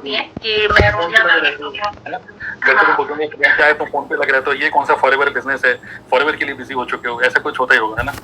होती हैं कि मैं रोटियां बनाती हूँ, है ना? घर पे तुम बोलोगे क्या है, तुम फोन पे लग रहा है, तो ये कौन सा फॉरएवर बिजनेस है, फॉरएवर के लिए बिजी हो चुके हो, ऐसा कुछ होता ही होगा, है ना?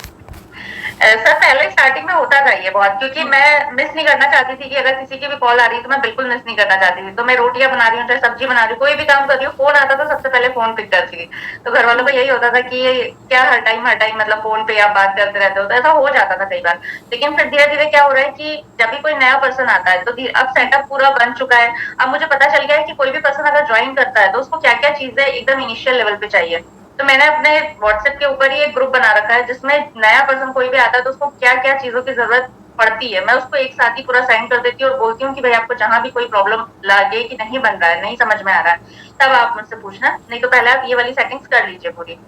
सर पहले स्टार्टिंग में होता था ये बहुत, क्योंकि मैं मिस नहीं करना चाहती थी कि अगर किसी की भी कॉल आ रही है तो मैं बिल्कुल मिस नहीं करना चाहती थी। तो मैं रोटियां बना रही हूँ, चाहे सब्जी बना रही हूँ, कोई भी काम कर रही हूँ, फोन आता था सबसे पहले फोन पिक करती थी। तो घर वालों को यही होता था कि ये क्या हर टाइम मतलब फोन पे आप बात करते रहते हो, तो ऐसा हो जाता था कई बार। लेकिन फिर धीरे धीरे क्या हो रहा है कि जब भी कोई नया पर्सन आता है तो अब सेटअप पूरा बन चुका है। अब मुझे पता चल गया है कि कोई भी पर्सन अगर ज्वाइन करता है तो उसको क्या क्या चीजें एकदम इनिशियल लेवल पे चाहिए। तो मैंने अपने व्हाट्सएप के ऊपर ही एक ग्रुप बना रखा है जिसमें नया पर्सन कोई भी आता है तो उसको क्या क्या चीजों की जरूरत पड़ती है, मैं उसको एक साथ ही पूरा सेंड कर देती हूँ और बोलती हूँ कि भाई आपको जहां भी कोई प्रॉब्लम लगे कि नहीं बन रहा है, नहीं समझ में आ रहा है, तब आप मुझसे पूछना, नहीं तो पहले आप ये वाली सेटिंग्स कर लीजिए पूरी।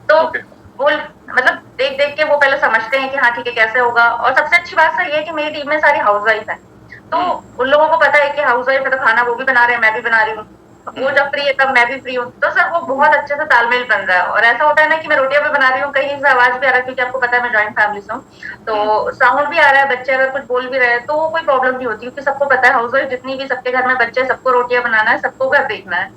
तो वो मतलब देख देख के वो पहले समझते हैं कि हाँ ठीक है कैसे होगा। और सबसे अच्छी बात सर ये है कि मेरी टीम में सारी हाउस वाइफ है, तो उन लोगों को पता है कि हाउस वाइफ है तो खाना वो भी बना रहे हैं, मैं भी बना रही हूँ, वो जब फ्री है तब मैं भी फ्री हूँ, तो सर वो बहुत अच्छे से तालमेल बन रहा है। और ऐसा होता है ना कि मैं रोटियां भी बना रही हूँ, कहीं से आवाज भी आ रहा है, क्योंकि आपको पता है मैं जॉइंट फैमिली से हूँ, तो साउंड भी आ रहा है, बच्चे अगर कुछ बोल भी रहे हैं तो वो कोई प्रॉब्लम नहीं होती, क्योंकि सबको पता है हाउस वाइफ जितनी भी सबके घर में बच्चे, सबको रोटियां बनाना है, सबको घर देखना है।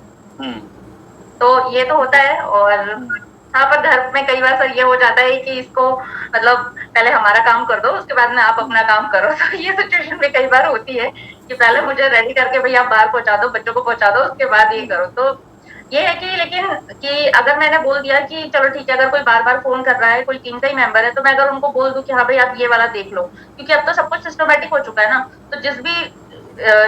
तो ये तो होता है। और हाँ, पर घर में कई बार सर ये हो जाता है कि इसको मतलब पहले हमारा काम कर दो उसके बाद में आप अपना काम करो, तो ये सिचुएशन भी कई बार होती है कि पहले मुझे रेडी करके भैया आप बाहर पहुंचा दो, बच्चों को पहुंचा दो, उसके बाद ये करो। तो ये है कि लेकिन कि अगर मैंने बोल दिया कि चलो ठीक है, अगर कोई बार बार फोन कर रहा है, कोई टीम का ही मेंबर है, तो मैं अगर उनको बोल दूं कि हाँ भाई आप ये वाला देख लो, क्योंकि अब तो सब कुछ सिस्टमेटिक हो चुका है ना, तो जिस भी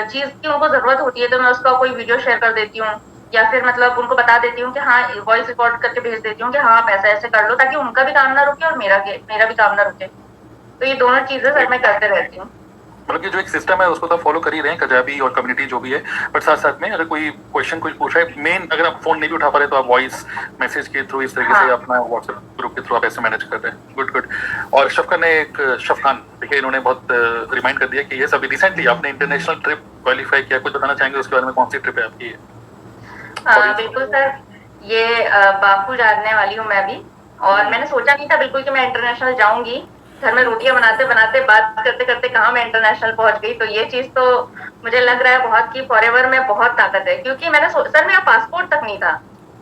चीज की उनको जरूरत होती है तो मैं उसका कोई वीडियो शेयर कर देती हूँ, या फिर मतलब उनको बता देती हूँ कि हाँ वॉइस रिकॉर्ड करके भेज देती हूँ कि हाँ आप ऐसा ऐसे कर लो, ताकि उनका भी काम ना रुके और मेरा भी काम ना रुके। तो ये दोनों चीजें सर मैं करते रहती हूँ। मतलब कि जो एक सिस्टम है उसको तो फॉलो कर ही रहे हैं कजाबी और कम्युनिटी जो भी है, बट साथ साथ में अगर कोई क्वेश्चन कुछ पूछा है, मेन अगर आप फोन नहीं भी उठा पा रहे तो आप वॉइस मैसेज के थ्रू इस तरीके से अपना व्हाट्सएप ग्रुप के थ्रू आप ऐसे मैनेज कर रहे हैं। Good good. और शफका ने एक शफखान देखिए इन्होंने बहुत रिमाइंड कर दिया कि ये सभी रिसेंटली आपने इंटरनेशनल ट्रिप क्वालिफाई किया, कुछ बताना चाहेंगे उसके बारे में, कौन सी ट्रिप है आपकी? बिल्कुल सर, ये बाकू जानने वाली हूँ मैं भी। और मैंने सोचा नहीं था बिल्कुल कि मैं इंटरनेशनल जाऊंगी। घर में रोटियां बनाते बनाते बात करते करते कहाँ मैं इंटरनेशनल पहुंच गई। तो ये चीज तो मुझे लग रहा है बहुत कि फॉरएवर में बहुत ताकत है, क्योंकि सर मेरा पासपोर्ट तक नहीं था,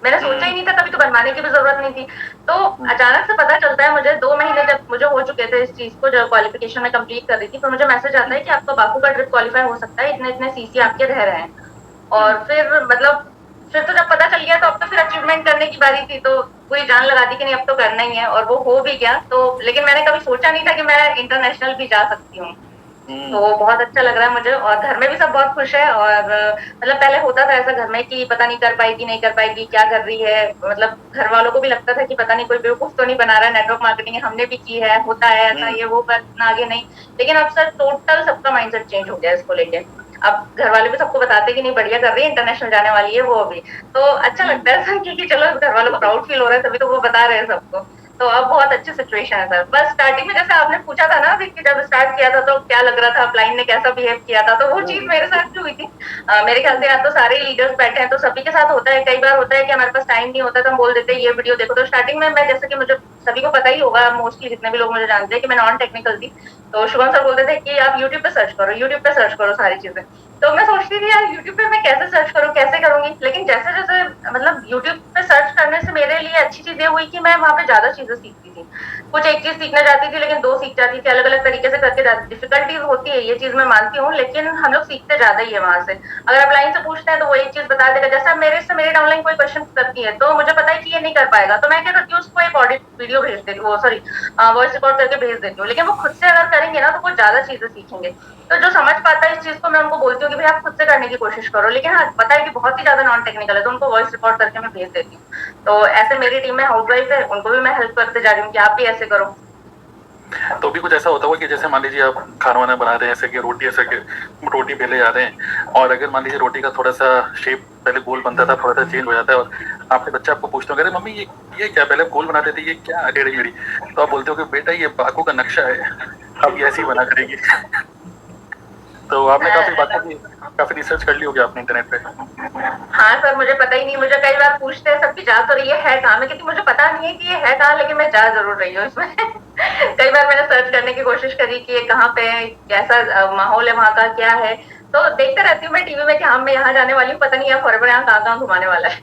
मैंने सोचा ही नहीं था, कभी तो बनवाने की भी जरूरत नहीं थी। तो अचानक से पता चलता है मुझे 2 महीने जब मुझे हो चुके थे इस चीज को, जब क्वालिफिकेशन में कंप्लीट कर रही थी, तो मुझे मैसेज आता है कि आपका बाकू का ट्रिप क्वालिफाई हो सकता है, इतने इतने सीसी आपके रह रहे हैं। और फिर मतलब फिर तो जब पता चल गया तो अब तो फिर अचीवमेंट करने की बारी थी, तो पूरी जान लगा दी कि नहीं अब तो करना ही है, और वो हो भी गया। तो लेकिन मैंने कभी सोचा नहीं था कि मैं इंटरनेशनल भी जा सकती हूँ। तो बहुत अच्छा लग रहा है मुझे, और घर में भी सब बहुत खुश है। और मतलब पहले होता था ऐसा घर में कि पता नहीं कर पाएगी नहीं कर पाएगी, क्या कर रही है, मतलब घर वालों को भी लगता था कि पता नहीं कोई बेवकूफ तो नहीं बना रहा है, नेटवर्क मार्केटिंग हमने भी की है, होता है ऐसा ये वो, पर इतना आगे नहीं। लेकिन अब सर टोटल सबका माइंडसेट चेंज हो गया इसको लेके। अब घर वाले भी सबको बताते हैं कि नहीं बढ़िया कर रही है, इंटरनेशनल जाने वाली है वो अभी। तो अच्छा लगता है सर, क्योंकि चलो घर वालों को प्राउड फील हो रहा है, तभी तो वो बता रहे हैं सबको। तो अब बहुत अच्छी सिचुएशन है सर। बस स्टार्टिंग में जैसे आपने पूछा था ना अभी कि जब स्टार्ट किया था तो क्या लग रहा था, क्लाइंट ने कैसा बिहेव किया था, तो वो चीज मेरे साथ भी हुई थी। मेरे ख्याल से यहाँ तो सारे लीडर्स बैठे हैं तो सभी के साथ होता है। कई बार होता है कि हमारे पास टाइम नहीं होता तो हम बोल देते हैं ये वीडियो देखो। तो स्टार्टिंग में मैं, जैसे कि मुझे सभी को पता ही होगा, मोस्टली जितने भी लोग मुझे जानते हैं कि मैं नॉन टेक्निकल थी, तो शुभम सर बोलते थे कि आप यूट्यूब पे सर्च करो, यूट्यूब पे सर्च करो सारी चीजें। तो मैं सोचती थी यार यूट्यूब पे मैं कैसे सर्च करूँ, कैसे करूंगी। लेकिन जैसे जैसे मतलब यूट्यूब पे सर्च करने से मेरे लिए अच्छी चीज ये हुई कि मैं वहां पे ज्यादा चीजें सीखती थी। कुछ एक चीज सीखना चाहती थी लेकिन दो सीख जाती थी, अलग अलग तरीके से करके जाती। डिफिकल्टीज होती है ये चीज मैं मानती हूँ, लेकिन हम लोग सीखते ज्यादा ही है वहां से। अगर आप लाइन से पूछते हैं तो वो एक चीज बता देगा। जैसे मेरे डाउनलाइन कोई क्वेश्चन करती है तो मुझे पता है कि ये नहीं कर पाएगा, तो मैं क्या करती हूँ उसको एक ऑडिट वीडियो भेज देती हूँ, सॉरी वॉइस रिकॉर्ड करके भेज देती हूँ। लेकिन वो खुद से अगर करेंगे ना तो वो ज्यादा चीजें सीखेंगे। तो जो समझ पाता है इस चीज को मैं उनको बोलती हूँ कि भाई आप खुद से करने की कोशिश करो। लेकिन हाँ पता है कि बहुत ही ज्यादा नॉन टेक्निकल है तो उनको वॉइस रिकॉर्ड करके मैं भेज देती हूँ। तो ऐसे मेरी टीम में हाउस वाइफ है, उनको भी मैं हेल्प करते जा रही हूँ कि आप भी ऐसे करो। तो भी कुछ ऐसा होता होगा कि जैसे मान लीजिए आप खाना वाना बना रहे हैं, ऐसे कि रोटी बेले जा रहे हैं, और अगर मान लीजिए रोटी का थोड़ा सा शेप पहले गोल बनता था, थोड़ा सा चेंज हो जाता है, और आपके बच्चे आपको पूछते होंगे अरे मम्मी ये क्या, पहले गोल बनाते थे, ये क्या टेढ़ी मेढ़ी, तो आप बोलते हो कि बेटा ये बाकू का नक्शा है, अब ये ऐसी बना करेगी। तो आपने काफी रिसर्च कर ली होगी आपने इंटरनेट पे। हाँ सर, मुझे पता ही नहीं, मुझे कई बार पूछते हैं सबकी जा तो रही है कहाँ में, क्योंकि मुझे पता नहीं है कि ये है कहाँ, लेकिन मैं जा जरूर रही हूँ इसमें। कई बार मैंने सर्च करने की कोशिश करी कि ये कहाँ पे है, कैसा माहौल है वहाँ का, क्या है। तो देखते रहती हूँ मैं टीवी में कि हाँ मैं यहाँ जाने वाली हूँ, पता नहीं यार फॉरएवर यहाँ कहाँ घुमाने वाला है।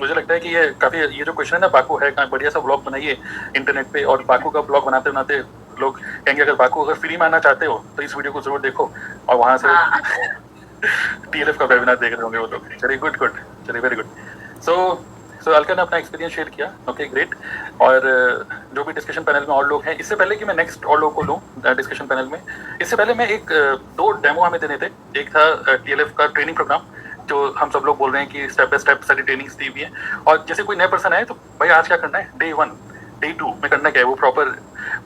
मुझे लगता है कि ये काफी, ये जो क्वेश्चन है ना, बाकू है, बढ़िया सा ब्लॉग बनाइए इंटरनेट पे, और बाकू का ब्लॉग बनाते बनाते लोग कहेंगे अगर बाकू अगर फ्री में आना चाहते हो तो इस वीडियो को जरूर देखो, और वहां से हाँ। टीएलएफ का वेबिनार देख रहे होंगे वो लोग। चलिए गुड गुड, चलिए वेरी गुड। सो अलका ने अपना एक्सपीरियंस शेयर किया, ओके ग्रेट। और जो भी डिस्कशन पैनल में और लोग हैं, इससे पहले कि मैं नेक्स्ट और लोग को लूँ डिस्कशन पैनल में, इससे पहले मैं दो डेमो हमें देने थे। एक था टीएलएफ का ट्रेनिंग प्रोग्राम, जो हम सब लोग बोल रहे हैं कि स्टेप बाय स्टेप सारी ट्रेनिंग्स दी हुई है, और जैसे कोई नया पर्सन आए तो भाई आज क्या करना है, डे 1 डे 2 में करना क्या है वो प्रॉपर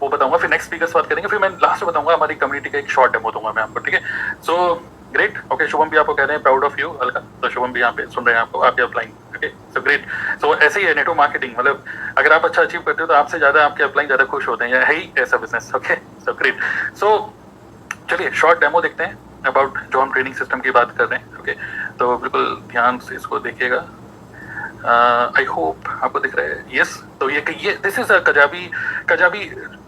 वो बताऊंगा। फिर नेक्स्ट स्पीकर बात करेंगे, फिर मैं लास्ट में बताऊंगा हमारी कम्युनिटी का एक शॉर्ट डेमो दूंगा मैं आपको, ठीक है। So great, okay. शुभम भी आपको कह रहे हैं प्राउड ऑफ यू अलका, तो शुभम भी यहाँ पे सुन रहे हैं आपको, आप applying, okay. So great. So ऐसे ही है नेटवर्क मार्केटिंग, मतलब अगर आप अच्छा अचीव करते हो तो आपसे ज्यादा आपके अप्लाइंग ज्यादा खुश होते हैं, है ही ऐसा business, okay. So great. So चलिए शॉर्ट डेमो देखते हैं अबाउट जो हम ट्रेनिंग सिस्टम की बात कर रहे हैं, ओके। तो बिल्कुल ध्यान से इसको देखिएगा। आई होप आपको दिख रहा है, यस। तो ये दिस इज कजाबी।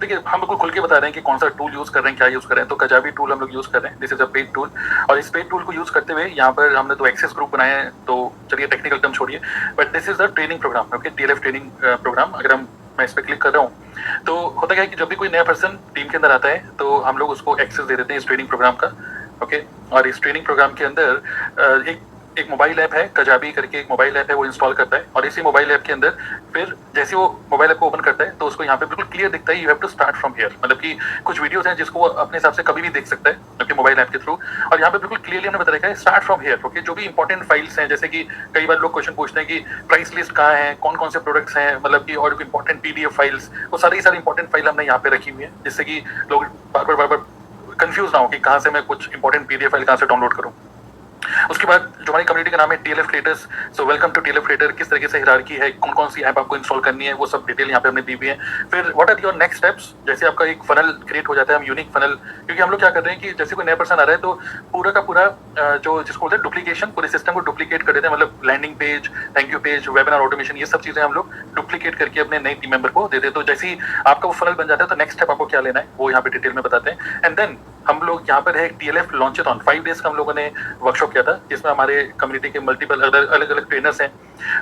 देखिए हम बिल्कुल खुल के बता रहे हैं कि कौन सा टूल यूज कर रहे हैं, क्या यूज कर रहे हैं। तो कजाबी टूल हम लोग यूज कर रहे हैं, this is a paid tool. और इस पेड टूल को यूज करते हुए यहाँ पर हमने 2 एक्सेस ग्रुप बनाए हैं। तो चलिए टेक्निकल टर्म छोड़िए, but this is a training program, okay, TLF training program. अगर मैं इस पर क्लिक कर रहा हूँ तो होता क्या है कि जब भी कोई नया पर्सन टीम के अंदर आता है तो हम लोग उसको एक्सेस दे देते हैं इस ट्रेनिंग प्रोग्राम का, ओके। और इस ट्रेनिंग प्रोग्राम के अंदर एक मोबाइल ऐप है, कजाबी करके एक मोबाइल ऐप है, वो इंस्टॉल करता है। और इसी मोबाइल ऐप के अंदर फिर जैसे वो मोबाइल ऐप को ओपन करता है तो उसको यहाँ पे बिल्कुल क्लियर दिखता है, you have to start from here. मतलब कि कुछ वीडियोस हैं जिसको वो अपने हिसाब से कभी भी देख सकता है, ओके, मोबाइल ऐप के थ्रू। और यहाँ पे बिल्कुल क्लियरली हमने बता रखा है स्टार्ट फ्रॉम हियर, ओके। जो भी इंपॉर्टेंट फाइल्स हैं, जैसे कि कई बार लोग क्वेश्चन पूछते हैं कि प्राइस लिस्ट कहाँ है, कौन कौन से प्रोडक्ट्स हैं, मतलब कि और इंपॉर्टेंट पीडीएफ फाइल्स, वो सारी इंपॉर्टेंट फाइल हमने यहाँ पे रखी हुई है, जिससे कि लोग बार बार कंफ्यूज ना हो कि कहाँ से मैं कुछ इंपॉर्टेंट पीडीएफ फाइल कहाँ से डाउनलोड करूँ। उसके बाद जो हमारी कम्युनिटी का नाम है TLF creators, so welcome to TLF creator. किस तरीके से हिरार्की है, कौन कौन सी ऐप आपको इंस्टॉल करनी है, वो सब डिटेल यहाँ पे हमने दी हुई है। फिर what are your next steps, जैसे आपका एक फनल क्रिएट हो जाता है, हम यूनिक फनल, क्योंकि हम लोग क्या कर रहे हैं कि जैसे कोई नया पर्सन आ रहा है तो पूरा का पूरा जो जिसको बोलते हैं डुप्लीकेशन, पूरे सिस्टम को डुप्लीकेट कर देते हैं। मतलब landing page, thank you page, webinar automation, ये सब चीजें हम लोग डुप्लीकेट करके अपने नए टीम मेंबर को देते हैं। तो जैसे ही आपका वो फनल बन जाता है तो नेक्स्ट स्टेप आपको क्या लेना है वो यहाँ पे डिटेल में बताते हैं। एंड देन हम लोग यहाँ पर है टीएलएफ लॉन्चेथॉन, 5 डेज का हम लोगों ने वर्कशॉप किया था, जिसमें हमारे कम्युनिटी के मल्टीपल अलग अलग ट्रेनर्स हैं।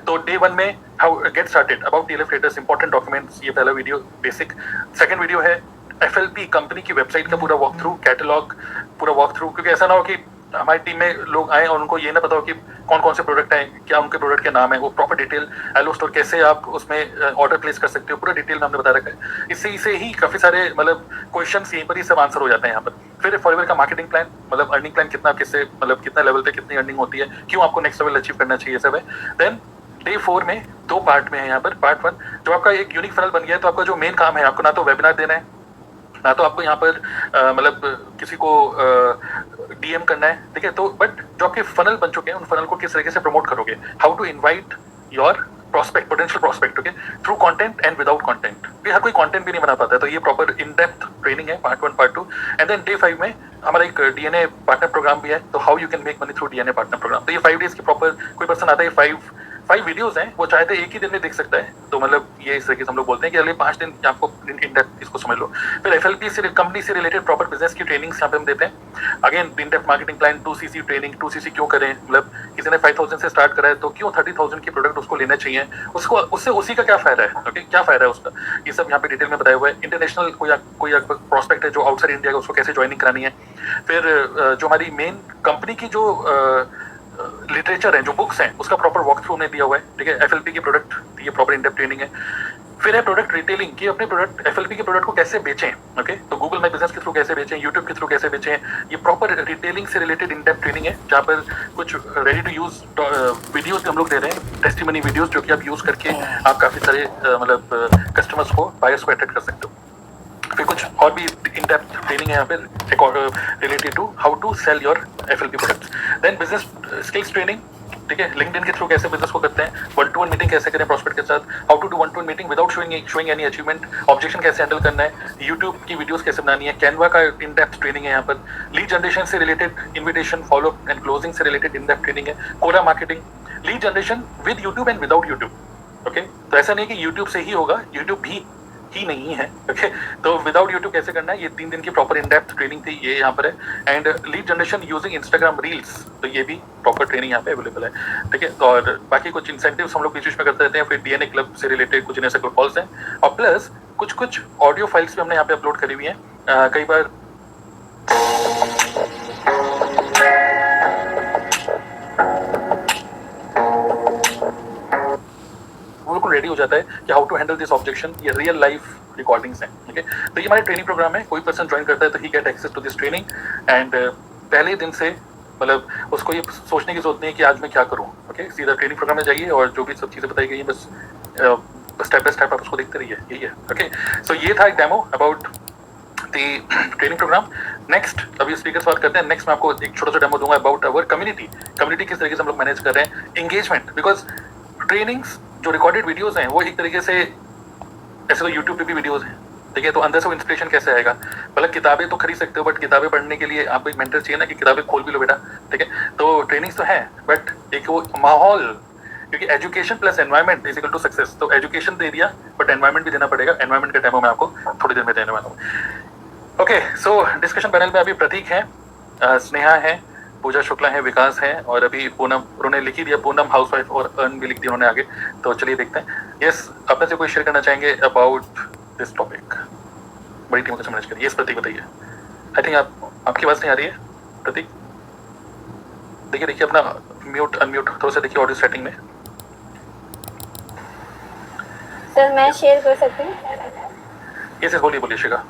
तो डे 1 में how get started about TLF creators, important documents, ये पहला वीडियो बेसिक। सेकंड वीडियो है एफएलपी कंपनी की वेबसाइट का पूरा वॉक थ्रू, कैटलॉग पूरा वॉक थ्रू, क्योंकि ऐसा ना हो कि हमारी टीम में लोग आए और उनको ये ना पता हो कि कौन कौन से प्रोडक्ट हैं, क्या उनके प्रोडक्ट के नाम है, वो प्रॉपर डिटेल, एलो स्टोर कैसे आप उसमें ऑर्डर प्लेस कर सकते हो, पूरा डिटेल में हमने बता रखा है। इससे ही काफी सारे मतलब क्वेश्चंस यहीं पर ही सब आंसर हो जाते हैं यहाँ पर। फिर फॉरएवर का मार्केटिंग प्लान, मतलब अर्निंग प्लान, कितना किससे मतलब कितना लेवल पे कितनी अर्निंग होती है, क्यों आपको नेक्स्ट लेवल अचीव करना चाहिए, सब है। देन डे 4 में 2 पार्ट में है यहाँ पर। पार्ट 1 जो आपका एक यूनिक फनल बन गया है, तो आपका जो मेन काम है, आपको ना तो वेबिनार देना है, ना तो आपको यहाँ पर मतलब किसी को डीएम करना है, ठीक है। तो बट जो आपके फनल बन चुके हैं उन फनल को किस तरीके से प्रमोट करोगे, how to invite your prospect, potential prospect, okay, through content and without content. हर कोई कंटेंट भी नहीं बना पाता है, तो ये प्रॉपर इन डेप्थ ट्रेनिंग है, part 1 part 2। And then day 5 में हमारा एक डीएनए पार्टनर प्रोग्राम भी है, तो how you can make money through DNA partner program. तो ये 5 डेज की प्रॉपर, कोई पर्सन आता है 5 वीडियोस हैं, वो चाहे तो एक ही दिन में देख सकता है। तो मतलब ये इस तरीके से हम लोग बोलते हैं कि अगले 5 दिन आपको इन डेप्थ इसको समझ लो। फिर एफएलपी से कंपनी से रिलेटेड प्रॉपर बिजनेस की ट्रेनिंग्स यहाँ पे हम देते हैं। Again in depth marketing plan, 2cc training, 2cc क्यों करें, मतलब किसी ने 5000 से स्टार्ट करा है तो क्यों 30,000 की प्रोडक्ट उसको लेना चाहिए, उसको उससे उसी का क्या फायदा है, ओके, क्या फायदा है उसका, ये सब यहाँ पे डिटेल में बताया हुआ है। इंटरनेशनल कोई प्रोस्पेक्ट है जो आउटसाइड इंडिया का, उसको कैसे ज्वाइनिंग करानी है। फिर जो हमारी मेन कंपनी की जो लिटरेचर है, जो बुक्स हैं, उसका प्रॉपर वॉक थ्रू हमने दिया हुआ है, ठीक है। एफएलपी की प्रोडक्ट, ये प्रॉपर इन डेप्थ ट्रेनिंग है। फिर है प्रोडक्ट रिटेलिंग, कि अपने प्रोडक्ट एफएलपी के प्रोडक्ट को कैसे बेचें, ओके। तो गूगल माई बिजनेस के थ्रू कैसे बेचें, यूट्यूब के थ्रू कैसे बेचें, ये प्रॉपर रिटेलिंग से रिलेटेड इन डेप्थ ट्रेनिंग है, जहाँ पर कुछ रेडी टू यूज वीडियोस भी हम लोग दे रहे हैं, टेस्टिमनी वीडियोस, जो कि आप यूज करके आप काफी सारे मतलब कस्टमर्स को, बायर्स को अट्रैक्ट कर सकते हो। फिर कुछ और भी इन डेप्थ ट्रेनिंग है यहाँ पे related to how to sell your FLP products. Then business skills training, ठीक है, लिंक्डइन के थ्रू कैसे बिजनेस को करते हैं, 1-to-1 मीटिंग कैसे करें प्रॉस्पेक्ट के साथ, how to do 1-to-1 meeting without showing any achievement, objection कैसे हैंडल करना है, यूट्यूब की वीडियोस कैसे बनानी है, कैनवा का इन डेप्थ ट्रेनिंग है यहाँ पर। लीड जनरेशन से related, invitation, follow and closing से रिलेटेड इन डेप्थ ट्रेनिंग है। Quora marketing, lead generation with YouTube and without YouTube, okay. तो ऐसा नहीं कि यूट्यूब से ही होगा, यूट्यूब भी ही नहीं है। ओके, तो विदाउट यूट्यूब कैसे करना है, ये 3 दिन की प्रॉपर इन डेप्थ ट्रेनिंग थी, ये यहाँ पर है। And lead generation using Instagram reels, तो ये भी प्रॉपर ट्रेनिंग यहाँ पे अवेलेबल है, ठीक है। और बाकी कुछ इंसेंटिव्स हम लोग बीच बीच में करते रहते हैं, फिर डीएनए क्लब से रिलेटेड कुछ ऐसे कॉल्स हैं, और प्लस कुछ ऑडियो फाइल्स भी हमने यहाँ पे अपलोड करी हुई हैं। कई बार बिल्कुल रेडी हो जाता है कि how to handle this objection, ये रियल लाइफ रिकॉर्डिंग्स हैं, ठीक है। तो ये हमारे ट्रेनिंग प्रोग्राम है, कोई पर्सन ज्वाइन करता है तो ही get access to this training. And पहले दिन से मतलब उसको ये सोचने की जरूरत नहीं है कि आज मैं क्या करूँ, ओके। सीधा ट्रेनिंग प्रोग्राम में जाइए और जो भी सब चीज़ें बताई गई हैं बस स्टेप बाय स्टेप आप उसको देखते रहिए, यही है, ओके। सो ये था एक demo about training program. Next अभी स्पीकर से बात करते हैं। नेक्स्ट मैं आपको एक छोटा सा डेमो दूंगा अबाउट अवर कम्युनिटी किस तरीके से हम लोग मैनेज कर रहे हैं, एंगेजमेंट। बिकॉज ट्रेनिंग्स जो रिकॉर्डेड वीडियोस हैं वो एक तरीके से ऐसे तो यूट्यूब पे भी वीडियोस हैं, ठीक है, तो अंदर से वो इंस्पिरेशन कैसे आएगा। मतलब किताबें तो खरीद सकते हो, बट किताबें पढ़ने के लिए आपको एक मेंटर चाहिए ना कि किताबें खोल भी लो बेटा, ठीक है। तो ट्रेनिंग्स तो है, बट एक वो माहौल, क्योंकि education plus environment is equal to success. तो एजुकेशन दे दिया बट एनवायरमेंट भी देना पड़ेगा। एनवायरमेंट का डेमो मैं आपको थोड़ी देर में देने वाला हूँ। ओके, सो डिस्कशन पैनल में अभी प्रतीक है, स्नेहा है, पूजा शुक्ला है, विकास है, और अभी पूनम, उन्होंने लिख ही दिया पूनम हाउसवाइफ, और अर्न भी लिख दिया उन्होंने आगे। तो चलिए देखते हैं। यस, अपने से कोई शेयर करना चाहेंगे अबाउट दिस टॉपिक, बड़ी टीमों को समझ करिए। यस प्रतीक बताइए। आई थिंक आपकी आवाज़ नहीं आ रही है प्रतीक, देखिए अपना म्यूट अनम्यूट थोड़ा सा देखिए ऑडियो सेटिंग में। सर मैं शेयर कर सकती हूँ? यस बोलिए शिखा।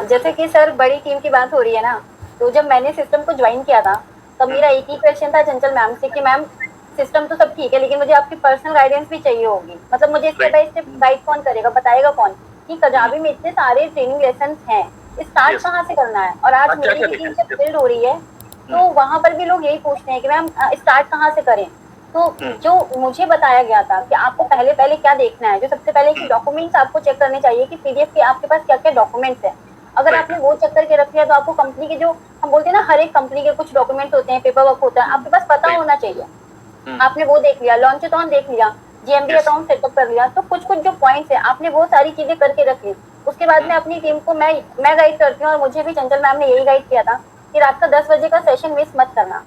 जैसे कि सर बड़ी टीम की बात हो रही है ना, तो जब मैंने सिस्टम को ज्वाइन किया था तब मेरा एक ही क्वेश्चन था चंचल मैम से कि मैम सिस्टम तो सब ठीक है लेकिन मुझे आपकी पर्सनल गाइडेंस भी चाहिए होगी। मतलब मुझे स्टेप बाय स्टेप गाइड कौन करेगा, बताएगा कौन कि कजाबी में इतने सारे ट्रेनिंग लेसन हैं, स्टार्ट कहाँ से करना है। और आज मेरी भी टीम जब बिल्ड हो रही है तो वहाँ पर भी लोग यही पूछते हैं कि मैम स्टार्ट कहाँ से करें। तो जो मुझे बताया गया था कि आपको पहले क्या देखना है, जो सबसे पहले कि डॉक्यूमेंट्स आपको चेक करने चाहिए कि पीडीएफ के आपके पास क्या क्या डॉक्यूमेंट्स हैं। अगर आपने वो चेक करके रख लिया तो आपको कंपनी के जो हम बोलते हैं ना, हर एक कंपनी के कुछ डॉक्यूमेंट होते हैं, पेपर वर्क होता है, आपके पास पता होना चाहिए। आपने वो देख लिया, लॉन्चेथॉन देख लिया, जीएमबी अकाउंट सेटअप कर लिया, तो कुछ जो पॉइंट्स है आपने वो सारी चीजें करके रख ली। उसके बाद में अपनी टीम को मैं गाइड करती हूँ, और मुझे भी चंचल मैम ने यही गाइड किया था कि रात का 10 बजे का सेशन मिस मत करना।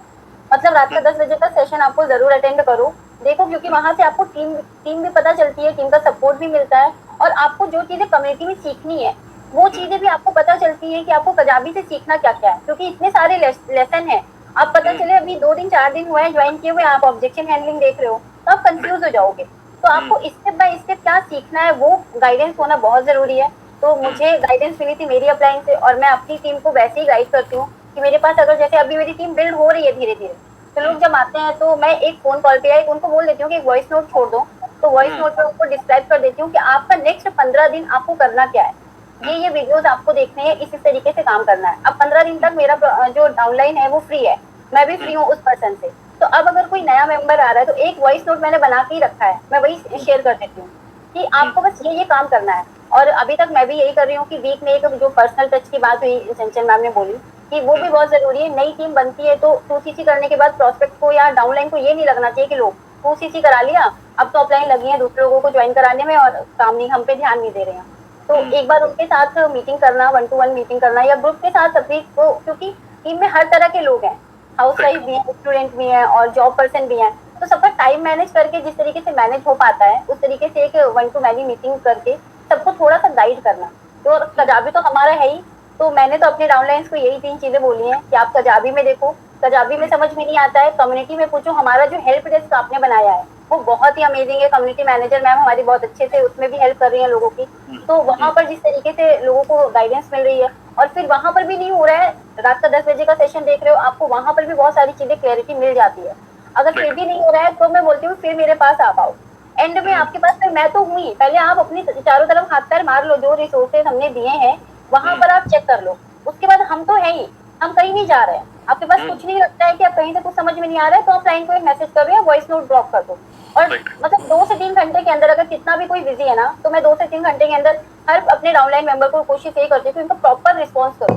मतलब रात का 10 बजे का सेशन आपको जरूर अटेंड करो, देखो, क्योंकि वहां से आपको टीम भी पता चलती है, टीम का सपोर्ट भी मिलता है, और आपको जो चीजें कम्युनिटी में सीखनी है वो चीजें भी आपको पता चलती है कि आपको कजाबी से सीखना क्या क्या है, क्योंकि इतने सारे लेसन है। आप पता चले अभी 2 दिन 4 दिन हुआ है ज्वाइन किए हुए, आप ऑब्जेक्शन हैंडलिंग देख रहे हो तो आप कंफ्यूज हो जाओगे। तो आपको स्टेप बाय स्टेप क्या सीखना है वो गाइडेंस होना बहुत जरूरी है। तो मुझे गाइडेंस मिली थी मेरी अपलाइन से, और मैं अपनी टीम को वैसे ही गाइड करती हूँ कि मेरे पास अगर जैसे अभी मेरी टीम बिल्ड हो रही है धीरे धीरे, तो लोग जब आते हैं तो मैं एक फोन कॉल पे या उनको बोल देती हूँ कि एक वॉइस नोट छोड़ दो, तो वॉइस नोट पे उनको डिस्क्राइब कर देती हूँ कि आपका नेक्स्ट 15 दिन आपको करना क्या है, ये वीडियोस आपको देखने हैं, इस तरीके से काम करना है। अब 15 दिन तक मेरा जो डाउनलाइन है वो फ्री है, मैं भी फ्री हूँ उस पर्सन से। तो अब अगर कोई नया मेंबर आ रहा है तो एक वॉइस नोट मैंने बना के ही रखा है, मैं वही शेयर कर देती हूँ कि आपको बस ये काम करना है। और अभी तक मैं भी यही कर रही हूँ कि वीक में एक जो पर्सनल टच की बात हुई चंचल मैम ने बोली कि वो भी बहुत जरूरी है। नई टीम बनती है तो 2cc करने के बाद प्रोस्पेक्ट को या डाउनलाइन को ये नहीं लगना चाहिए कि लोग 2cc करा लिया, अब तो अपलाइन लगी है दूसरे लोगों को ज्वाइन कराने में और काम नहीं, हम पे ध्यान नहीं दे रहे हैं। तो एक बार उनके साथ मीटिंग करना, 1-to-1 मीटिंग करना, या ग्रुप के साथ सभी को, क्योंकि टीम में हर तरह के लोग हैं, हाउस वाइफ भी है, स्टूडेंट भी है और जॉब पर्सन भी है, तो सबका टाइम मैनेज करके जिस तरीके से मैनेज हो पाता है उस तरीके से एक 1-to-many मीटिंग करके सबको थोड़ा सा गाइड करना। तो कजाबी तो हमारा है ही, तो मैंने तो अपने डाउनलाइंस को यही 3 चीजें बोली हैं कि आप कजाबी में देखो, कजाबी में समझ में नहीं आता है कम्युनिटी में पूछो। हमारा जो हेल्प डेस्क आपने बनाया है वो बहुत ही अमेजिंग है, कम्युनिटी मैनेजर मैम हमारी बहुत अच्छे से उसमें भी हेल्प कर रही है लोगों की। तो वहाँ पर जिस तरीके से लोगों को गाइडेंस मिल रही है, और फिर वहाँ पर भी नहीं हो रहा है, रात का 10 बजे का सेशन देख रहे हो, आपको वहाँ पर भी बहुत सारी चीजें क्लैरिटी मिल जाती है। अगर फिर भी नहीं हो रहा है तो मैं बोलती हूँ फिर मेरे पास आ पाओ, एंड में आपके पास फिर मैं तो हुई, पहले आप अपनी चारों तरफ हाथ पैर मार लो, जो रिसोर्सेज हमने दिए हैं वहां पर आप चेक कर लो। उसके बाद हम तो है ही, हम कहीं नहीं जा रहे हैं, आपके पास कुछ नहीं लगता है कि आप कहीं से कुछ समझ में नहीं आ रहा है तो आप लाइन को एक मैसेज कर रहे हो, वॉइस नोट ड्रॉप कर दो। और मतलब 2 से 3 घंटे के अंदर अगर कितना भी कोई बिजी है ना, तो मैं 2 से 3 घंटे के अंदर हर अपने डाउनलाइन मेंबर को कोशिश यही करती हूँ कि उनको प्रॉपर रिस्पॉन्स करो,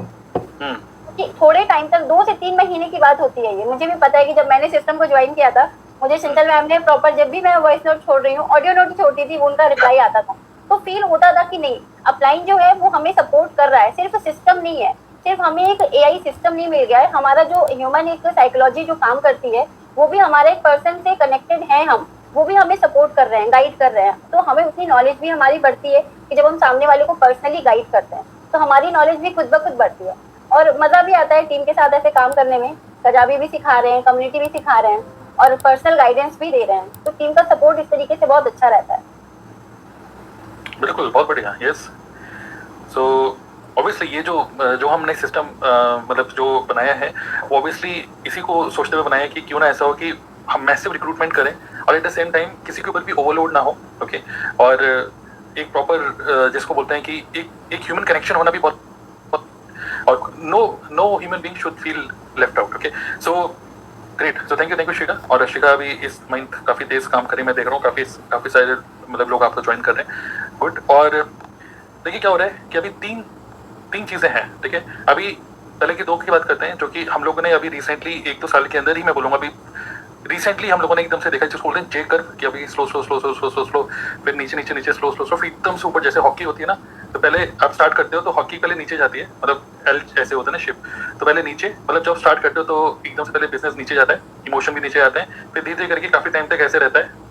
क्योंकि थोड़े टाइम तक 2 से 3 महीने की बात होती है ये। मुझे भी पता है कि जब मैंने सिस्टम को ज्वाइन किया था, मुझे चंचल मैम ने प्रॉपर, जब भी मैं वॉइस नोट छोड़ रही हूँ, ऑडियो नोट छोड़ती थी, वो उनका रिप्लाई आता था, तो फील होता था कि नहीं, अपलाइन जो है वो हमें सपोर्ट कर रहा है, सिर्फ सिस्टम नहीं है, सिर्फ हमें एक एआई सिस्टम नहीं मिल गया है, हमारा जो ह्यूमन एक साइकोलॉजी जो काम करती है वो भी हमारे एक पर्सन से कनेक्टेड है, हम वो भी हमें सपोर्ट कर रहे हैं, गाइड कर रहे हैं। तो हमें उतनी नॉलेज भी हमारी बढ़ती है कि जब हम सामने वाले को पर्सनली गाइड करते हैं तो हमारी नॉलेज भी खुद ब खुद बढ़ती है और मजा भी आता है टीम के साथ ऐसे काम करने में। कजाबी भी सिखा रहे हैं, कम्युनिटी भी सिखा रहे हैं और पर्सनल गाइडेंस भी दे रहे हैं, तो टीम का सपोर्ट इस तरीके से बहुत अच्छा रहता है। बिल्कुल, बहुत बढ़िया। यस, सो ऑब्वियसली ये जो हमने सिस्टम मतलब जो बनाया है वो ऑब्वियसली इसी को सोचते हुए बनाया है कि क्यों ना ऐसा हो कि हम मैसिव रिक्रूटमेंट करें और एट द सेम टाइम किसी के ऊपर भी ओवरलोड ना हो। ओके, और एक प्रॉपर जिसको बोलते हैं कि एक ह्यूमन कनेक्शन होना भी बहुत और no human being should feel left out. Okay, so great, so thank you Shikha. और शिखा अभी इस मंथ काफ़ी तेज काम करी, मैं देख रहा हूँ काफ़ी सारे मतलब लोग आपको ज्वाइन कर रहे हैं। गुड। और देखिए क्या हो रहा है कि अभी तीन चीज़ें हैं। ठीक है, अभी पहले की दो की बात करते हैं जो कि हम लोगों ने अभी रिसेंटली 1-2 साल के अंदर ही, मैं बोलूँगा अभी रिसेंटली हम लोगों ने एकदम से देखा, जिसको बोलते हैं जे कर्व, कि अभी slow slow slow slow slow slow slow, फिर नीचे नीचे नीचे स्लो स्लो स्लो, फिर एकदम से ऊपर, जैसे हॉकी होती है ना, तो पहले आप स्टार्ट करते हो तो हॉकी पहले नीचे जाती है, मतलब एल ऐसे होता है ना शेप, तो पहले नीचे, मतलब जब स्टार्ट करते हो तो एकदम से पहले बिजनेस नीचे जाता है, इमोशन भी नीचे जाते हैं, फिर धीरे धीरे करके काफी टाइम तक ऐसे रहता है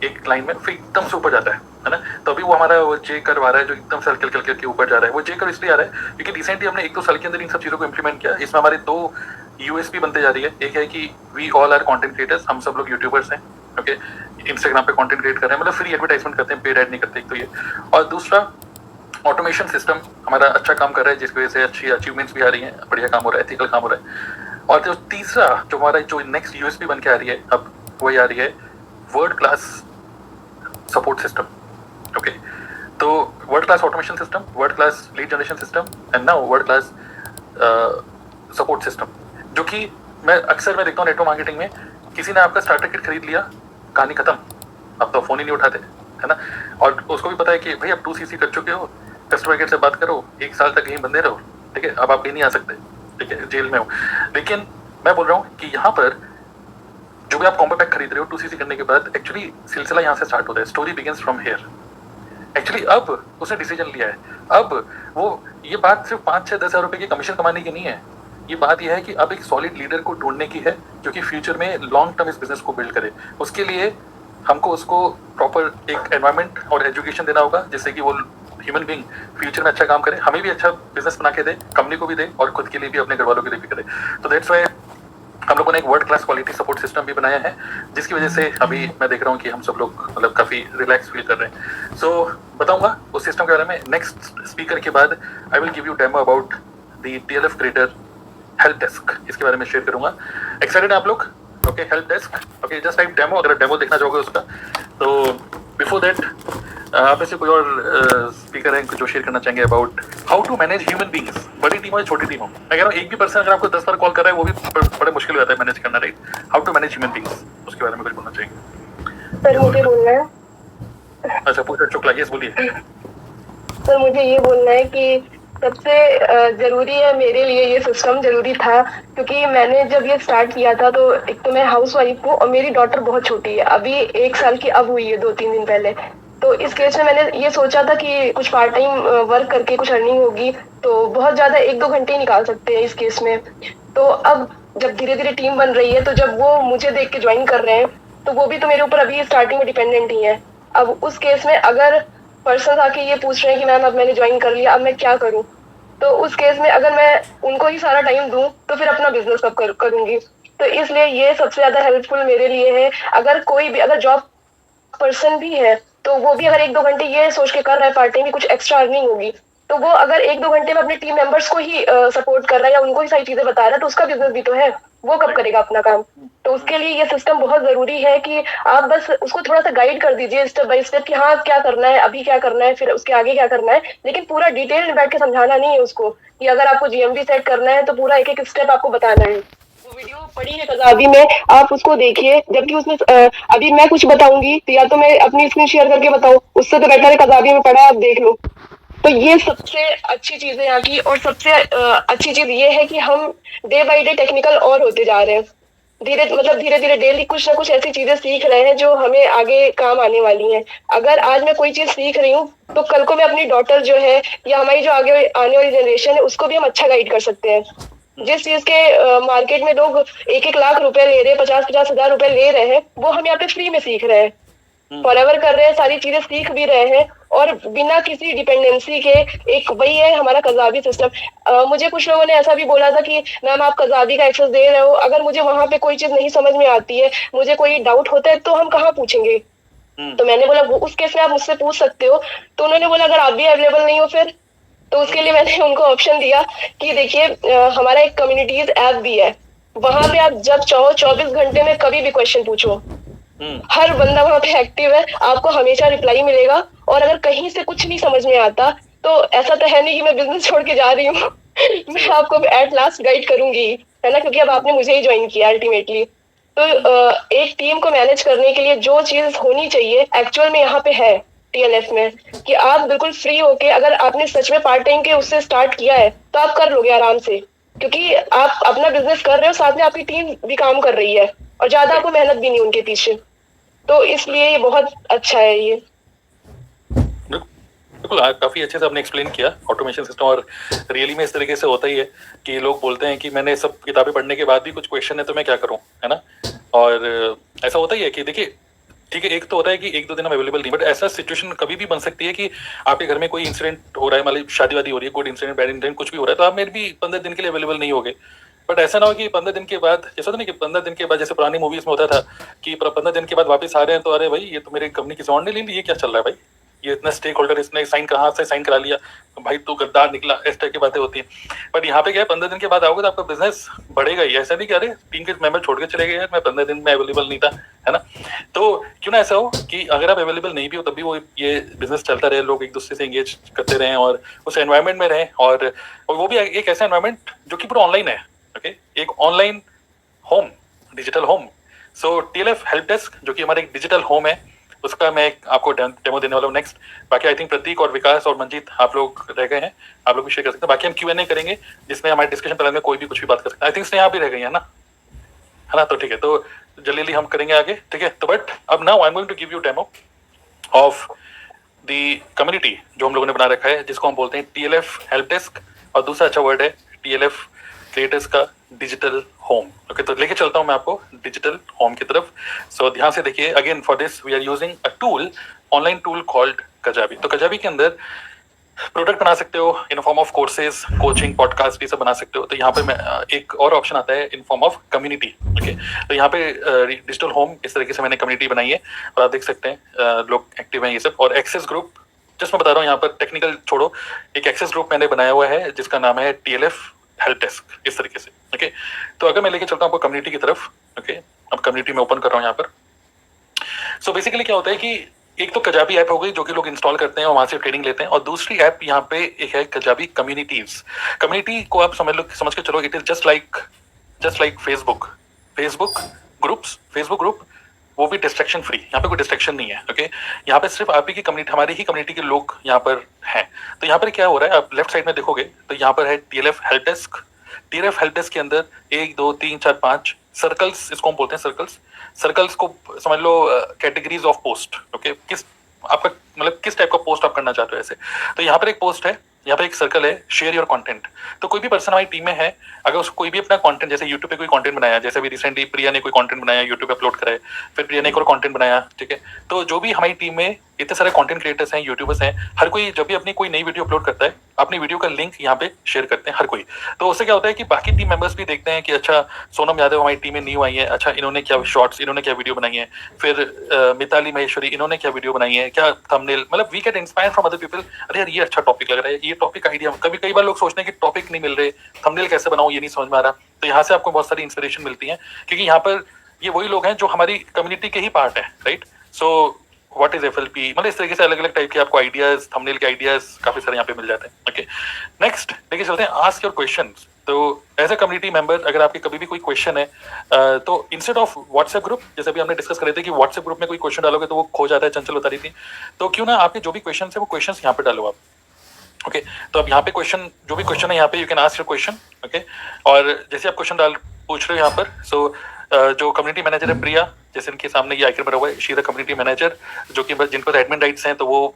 एक लाइन में, फिर एकदम से ऊपर जाता है ना। तो अभी वो हमारा वो जे कर्व आ रहा है जो एकदम से हल्के हल्के के ऊपर जा रहा है। वो जे कर्व इसलिए आ रहा है क्योंकि रिसेंटली हमने 1-2 साल के अंदर इन सब चीज़ों को इंप्लीमेंट किया। इसमें हमारे 2 यूएसपी बनते जा रही है। एक है कि we all are content creators, हम सब लोग यूट्यूबर्स हैं। ओके, इंस्टाग्राम पे कंटेंट क्रिएट कर रहे हैं, मतलब फ्री एडवर्टाइजमेंट करते हैं, पेड ऐड नहीं करते, एक तो ये। और दूसरा, ऑटोमेशन सिस्टम हमारा अच्छा काम कर रहा है जिसकी वजह से अच्छी अचीवमेंट्स भी आ रही हैं, बढ़िया काम हो रहा है, एथिकल काम हो रहा है। और जो तीसरा जो हमारा जो नेक्स्ट यूएसपी बन के आ रही है अब, वही आ रही है world class support system. Okay, तो world class automation system, world class lead generation system and now world class support system, जो कि मैं अक्सर देखता हूँ नेटवर्क मार्केटिंग में, किसी ने आपका स्टार्टर किट खरीद लिया, कहानी खत्म, अब तो फोन ही नहीं उठाते, है ना। और उसको भी पता है कि भाई अब 2CC कर चुके हो, कस्टमर केयर से बात करो, 1 साल तक यहीं बंदे रहो, ठीक है, अब आप कहीं नहीं आ सकते, ठीक है, जेल में हो। लेकिन मैं बोल रहा हूँ कि यहाँ पर जो भी आप कॉम्बो पैक खरीद रहे हो 2CC करने के बाद, एक्चुअली सिलसिला यहाँ से स्टार्ट होता है, story begins from here. Actually अब उसने डिसीजन लिया है, अब वो ये बात सिर्फ 5-6-10 हज़ार रुपए की कमीशन कमाने की नहीं है, ये बात यह है कि अब एक सॉलिड लीडर को ढूंढने की है जो कि फ्यूचर में लॉन्ग टर्म इस बिजनेस को बिल्ड करे। उसके लिए हमको उसको प्रॉपर एक एनवायरनमेंट और एजुकेशन देना होगा जिससे कि वो ह्यूमन बीइंग फ्यूचर में अच्छा काम करे, हमें भी अच्छा बिजनेस बना के दे, कंपनी को भी दे और खुद के लिए भी, अपने घर वालों के लिए भी करे। तो दैट्स वाई हम लोगों ने एक world class quality support system भी बनाया है, जिसकी वजह से अभी मैं देख रहा हूँ कि हम सब लोग मतलब काफ़ी रिलैक्स फील कर रहे हैं। सो बताऊंगा उस सिस्टम के बारे में नेक्स्ट स्पीकर के बाद। I will give you demo about the TLF creator help desk, इसके बारे में शेयर करूंगा। एक्साइटेड हैं आप लोग? Okay, help desk, okay, just type demo, अगर डेमो देखना चाहोगे उसका। तो बिफोर दैट आप में से कोई और स्पीकर हैं जो शेयर करना चाहेंगे about how to manage human beings, बड़ी टीम हो या छोटी टीम हो। मैं कह रहा हूँ एक भी पर्सन अगर आपको 10 बार कॉल कर रहा है वो भी बड़े मुश्किल हो जाता है मैनेज करना, right. How to manage human beings, उसके बारे में कुछ बोलना चाहेंगे? सर मुझे बोलना है। अच्छा, पूछो, शुक्ला, यस बोलिए। सर मुझे ये बोलना है कि सबसे जरूरी है, मेरे लिए ये सिस्टम जरूरी था क्योंकि मैंने जब ये स्टार्ट किया था तो एक तो मैं हाउस वाइफ हूँ और मेरी डॉटर बहुत छोटी है, अभी 1 साल की अब हुई है 2-3 दिन पहले। तो इस केस में मैंने ये सोचा था कि कुछ पार्ट टाइम वर्क करके कुछ अर्निंग होगी तो बहुत ज्यादा 1-2 घंटे ही निकाल सकते हैं इस केस में। तो अब जब धीरे धीरे टीम बन रही है तो जब वो मुझे देख के ज्वाइन कर रहे हैं तो वो भी तो मेरे ऊपर अभी स्टार्टिंग में डिपेंडेंट ही है। अब उस केस में अगर पर्सन आके ये पूछ रहे हैं कि मैम अब मैंने ज्वाइन कर लिया, अब मैं क्या करूं, तो उस केस में अगर मैं उनको ही सारा टाइम दूं तो फिर अपना बिजनेस कब करूंगी। तो इसलिए ये सबसे ज्यादा हेल्पफुल मेरे लिए है। अगर कोई भी अगर जॉब पर्सन भी है तो वो भी अगर 1-2 घंटे ये सोच के कर रहा है पार्ट टाइम की कुछ एक्स्ट्रा अर्निंग होगी, तो वो अगर 1-2 घंटे में अपने टीम मेंबर्स को ही सपोर्ट कर रहा है या उनको ही सारी चीजें बता रहा है तो उसका बिजनेस भी तो है, वो कब करेगा अपना काम। तो उसके लिए ये सिस्टम बहुत जरूरी है कि आप बस उसको थोड़ा सा गाइड कर दीजिए स्टेप बाय स्टेप कि हाँ क्या करना है, अभी क्या करना है, फिर उसके आगे क्या करना है, लेकिन पूरा डिटेल में बैठ के समझाना नहीं है उसको कि अगर आपको GMV सेट करना है तो पूरा एक एक स्टेप आपको बताना है। वो वीडियो पड़ी है कजाबी में, आप उसको देखिए। जबकि उसमें अभी मैं कुछ बताऊंगी तो या तो मैं अपनी स्क्रीन शेयर करके बताऊं, उससे तो बेटर है कजाबी में पढ़ा है, आप देख लो। तो ये सबसे अच्छी चीज है यहाँ की। और सबसे अच्छी चीज ये है कि हम डे बाय डे टेक्निकल और होते जा रहे हैं। धीरे धीरे डेली कुछ ना कुछ ऐसी चीजें सीख रहे हैं जो हमें आगे काम आने वाली हैं। अगर आज मैं कोई चीज सीख रही हूँ तो कल को मैं अपनी डॉटर जो है या हमारी जो आगे आने वाली जनरेशन है उसको भी हम अच्छा गाइड कर सकते हैं। जिस चीज के मार्केट में लोग 1-1 लाख रुपए ले रहे हैं, 50-50 हजार रुपए ले रहे हैं, वो हम यहाँ पे फ्री में सीख रहे हैं, फॉरएवर कर रहे हैं, सारी चीजें सीख भी रहे हैं और बिना किसी डिपेंडेंसी के। एक वही है हमारा कजाबी सिस्टम। मुझे कुछ लोगों ने ऐसा भी बोला था कि मैम आप कजाबी का एक्सेस दे रहे हो, अगर मुझे वहां पे कोई चीज नहीं समझ में आती है, मुझे कोई डाउट होता है तो हम कहाँ पूछेंगे। तो मैंने बोला वो उस केस में आप मुझसे पूछ सकते हो। तो उन्होंने बोला अगर आप भी अवेलेबल नहीं हो फिर, तो उसके लिए मैंने उनको ऑप्शन दिया कि देखिए हमारा एक कम्युनिटीज ऐप भी है, वहां पे आप जब चाहो 24 घंटे में कभी भी क्वेश्चन पूछो, हर बंदा वहां पे एक्टिव है, आपको हमेशा रिप्लाई मिलेगा। और अगर कहीं से कुछ नहीं समझ में आता तो ऐसा तो है नहीं कि मैं बिजनेस छोड़ के जा रही हूँ मैं आपको एट लास्ट गाइड करूंगी, है ना, क्योंकि अब आपने मुझे ही ज्वाइन किया अल्टीमेटली। तो एक टीम को मैनेज करने के लिए जो चीज होनी चाहिए एक्चुअल में यहाँ पे है टीएलएफ में, कि आप बिल्कुल फ्री होके, अगर आपने सच में पार्ट टाइम के उससे स्टार्ट किया है तो आप कर लोगे आराम से, क्योंकि आप अपना बिजनेस कर रहे हो, साथ में आपकी टीम भी काम कर रही है और ज्यादा आपको मेहनत भी नहीं उनके पीछे। तो इसलिए ये बहुत अच्छा है ये। बिल्कुल, काफी अच्छे से आपने एक्सप्लेन किया ऑटोमेशन सिस्टम। और रियली में इस तरीके से होता ही है कि लोग बोलते हैं कि मैंने सब किताबें पढ़ने के बाद भी कुछ क्वेश्चन है तो मैं क्या करूं, है ना। और ऐसा होता ही है कि देखिए ठीक है, एक तो होता है कि 1-2 दिन हम अवेलेबल नहीं, बट ऐसा सिचुएशन कभी भी बन सकती है कि आपके घर में कोई इंसिडेंट हो रहा है, मतलब शादी वादी हो रही है, गुड इंसिडेंट बैड इंसिडेंट कुछ भी हो रहा है, तो आप मेरे भी 15 दिन के लिए अवेलेबल नहीं होगे। बट ऐसा ना हो कि 15 दिन के बाद, जैसा था ना कि 15 दिन के बाद, जैसे पुरानी मूवीज में होता था कि 15 दिन के बाद वापस आ रहे हैं तो अरे भाई ये तो मेरी कंपनी किसी और ने ले ली, ये क्या चल रहा है भाई, ये इतना स्टेक होल्डर इसने साइन कहाँ से साइन करा लिया, भाई तू गद्दार निकला, इस तरह की बातें होती हैं। बट यहाँ पे क्या है, 15 दिन के बाद आओगे तो आपका बिजनेस बढ़ेगा ही। ऐसा नहीं कि अरे टीम के मेंबर छोड़ के चले गए यार, मैं 15 दिन में अवेलेबल नहीं था, है ना। तो क्यों ना ऐसा हो कि अगर आप अवेलेबल नहीं भी हो तब भी वो ये बिजनेस चलता रहे, लोग एक दूसरे से एंगेज करते रहें और उस एनवायरमेंट में रहें, और वो भी एक ऐसा एनवायरमेंट जो कि पूरा ऑनलाइन है। ओके, एक ऑनलाइन होम, डिजिटल होम। सो टीएलएफ हेल्प डेस्क जो कि हमारा एक डिजिटल होम है, उसका मैं आपको डेमो देने वाला हूँ नेक्स्ट। बाकी आई थिंक प्रतीक और विकास और मंजीत आप लोग रह गए हैं, आप लोग भी शेयर कर सकते हैं। बाकी हम Q&A करेंगे जिसमें हमारे डिस्कशन पैनल में कोई भी कुछ भी बात कर सकता है। आई थिंक स्नेहा भी रह गई है ना, तो ठीक है, तो जल्दी हम करेंगे आगे, ठीक है। तो बट अब now I am going to give you demo of the community जो हम लोगों ने बना रखा है, जिसको हम बोलते हैं टीएलएफ हेल्प डेस्क, और दूसरा अच्छा वर्ड है टीएलएफ क्रिएटर्स का डिजिटल होम। ओके, तो लेके चलता हूं मैं आपको डिजिटल होम की तरफ। सो ध्यान से देखिए, again for this we are using a tool, online tool called Kajabi. तो कजाबी के अंदर प्रोडक्ट बना सकते हो in form of courses, coaching, podcast, ये सब बना सकते हो। तो यहाँ पे मैं एक और ऑप्शन आता है इन फॉर्म ऑफ कम्युनिटी। ओके, तो यहाँ पे डिजिटल होम इस तरीके से मैंने कम्युनिटी बनाई है और आप देख सकते हैं लोग एक्टिव हैं ये सब। और एक्सेस ग्रुप, जस्ट मैं बता रहा हूँ, यहाँ पर टेक्निकल छोड़ो, एक एक्सेस ग्रुप मैंने बनाया हुआ है जिसका नाम है टीएलएफ हेल्प डेस्क, इस तरीके से। ओके, तो अगर मैं लेके चलता हूँ आपको कम्युनिटी की तरफ। ओके, अब कम्युनिटी में ओपन कर रहा हूँ यहाँ पर। सो बेसिकली क्या होता है कि एक तो कजाबी ऐप हो गई जो कि लोग इंस्टॉल करते हैं और वहां से ट्रेनिंग लेते हैं, और दूसरी ऐप यहाँ पे एक है कजाबी कम्युनिटीज। कम्युनिटी को आप समझ के चलो, it is just like Facebook group, वो भी डिस्ट्रैक्शन फ्री। यहाँ पे कोई डिस्ट्रैक्शन नहीं है। ओके, यहाँ पे सिर्फ आप ही की कम्युनिटी, हमारी ही कम्युनिटी के लोग यहाँ पर हैं। तो यहाँ पर क्या हो रहा है, आप लेफ्ट साइड में देखोगे तो यहाँ पर है TLF help desk. TLF help desk के अंदर 1 2 3 4 5 सर्कल्स, इसको हम बोलते हैं सर्कल्स को समझ लो कैटेगरीज ऑफ पोस्ट। ओके, किस आपका मतलब किस टाइप का पोस्ट आप करना चाहते हो ऐसे। तो यहाँ पर एक पोस्ट है, यहाँ पे एक सर्कल है शेयर योर कंटेंट। तो कोई भी पर्सन हमारी टीम में है, अगर उसको कोई भी अपना कंटेंट, जैसे यूट्यूब पे कोई कंटेंट बनाया, जैसे अभी रिसेंटली प्रिया ने कोई कंटेंट बनाया, यूट्यूब पे अपलोड करा है, फिर प्रिया ने एक और कंटेंट बनाया, ठीक है। तो जो भी हमारी टीम में इतने सारे कंटेंट क्रिएटर्स हैं, यूट्यूबर्स हैं, हर कोई जब भी अपनी कोई नई वीडियो अपलोड करता है, अपनी वीडियो का लिंक यहाँ पे शेयर करते हैं हर कोई। तो उससे क्या होता है कि बाकी टीम मेंबर्स भी देखते हैं कि अच्छा सोनम यादव हमारी टीम में न्यू आई है, अच्छा इन्होंने क्या शॉर्ट्स, इन्होंने क्या वीडियो बनाई है, फिर मिताली महेश्वरी इन्होंने क्या वीडियो बनाई है, क्या थंबनेल, मतलब we get inspire from other people. अरे यार ये अच्छा टॉपिक लग रहा है, ये टॉपिक आइडिया, कई बार लोग सोचते हैं कि टॉपिक नहीं मिल रहे, थंबनेल कैसे बनाऊं ये नहीं समझ में आ रहा। तो यहाँ से आपको बहुत सारी इंस्पिरेशन मिलती है, क्योंकि यहाँ पर ये वही लोग हैं जो हमारी कम्युनिटी के ही पार्ट है, right. So what is FLP, मतलब इस तरीके से अलग अलग टाइप के आपको आइडियाज, थंबनेल के आइडियाज काफी सारे यहाँ पे मिल जाते हैं। ओके, नेक्स्ट देखिए चलते हैं आस्क योर क्वेश्चंस। तो एज ए कम्युनिटी मेंबर अगर आपके कभी भी कोई क्वेश्चन है तो इंस्टेड ऑफ व्हाट्सएप ग्रुप, जैसे भी हमने डिस्कस कर रहे थे कि व्हाट्सएप ग्रुप में कोई क्वेश्चन डालोगे तो वो खो जाता है, चंचल बता रही थी, तो क्यों ना आपके जो भी क्वेश्चन है वो क्वेश्चन यहाँ पे डालो आप। ओके, तो अब यहाँ पे क्वेश्चन, जो भी क्वेश्चन है यहाँ पे you can ask your question. Okay, और जैसे आप क्वेश्चन पूछ रहे हो यहाँ पर, सो जो कम्युनिटी मैनेजर है प्रिया, जैसे इनके सामने ये आइकन बना हुआ है, शी द कम्युनिटी मैनेजर, जो कि जिन पर एडमिन राइट्स हैं तो वो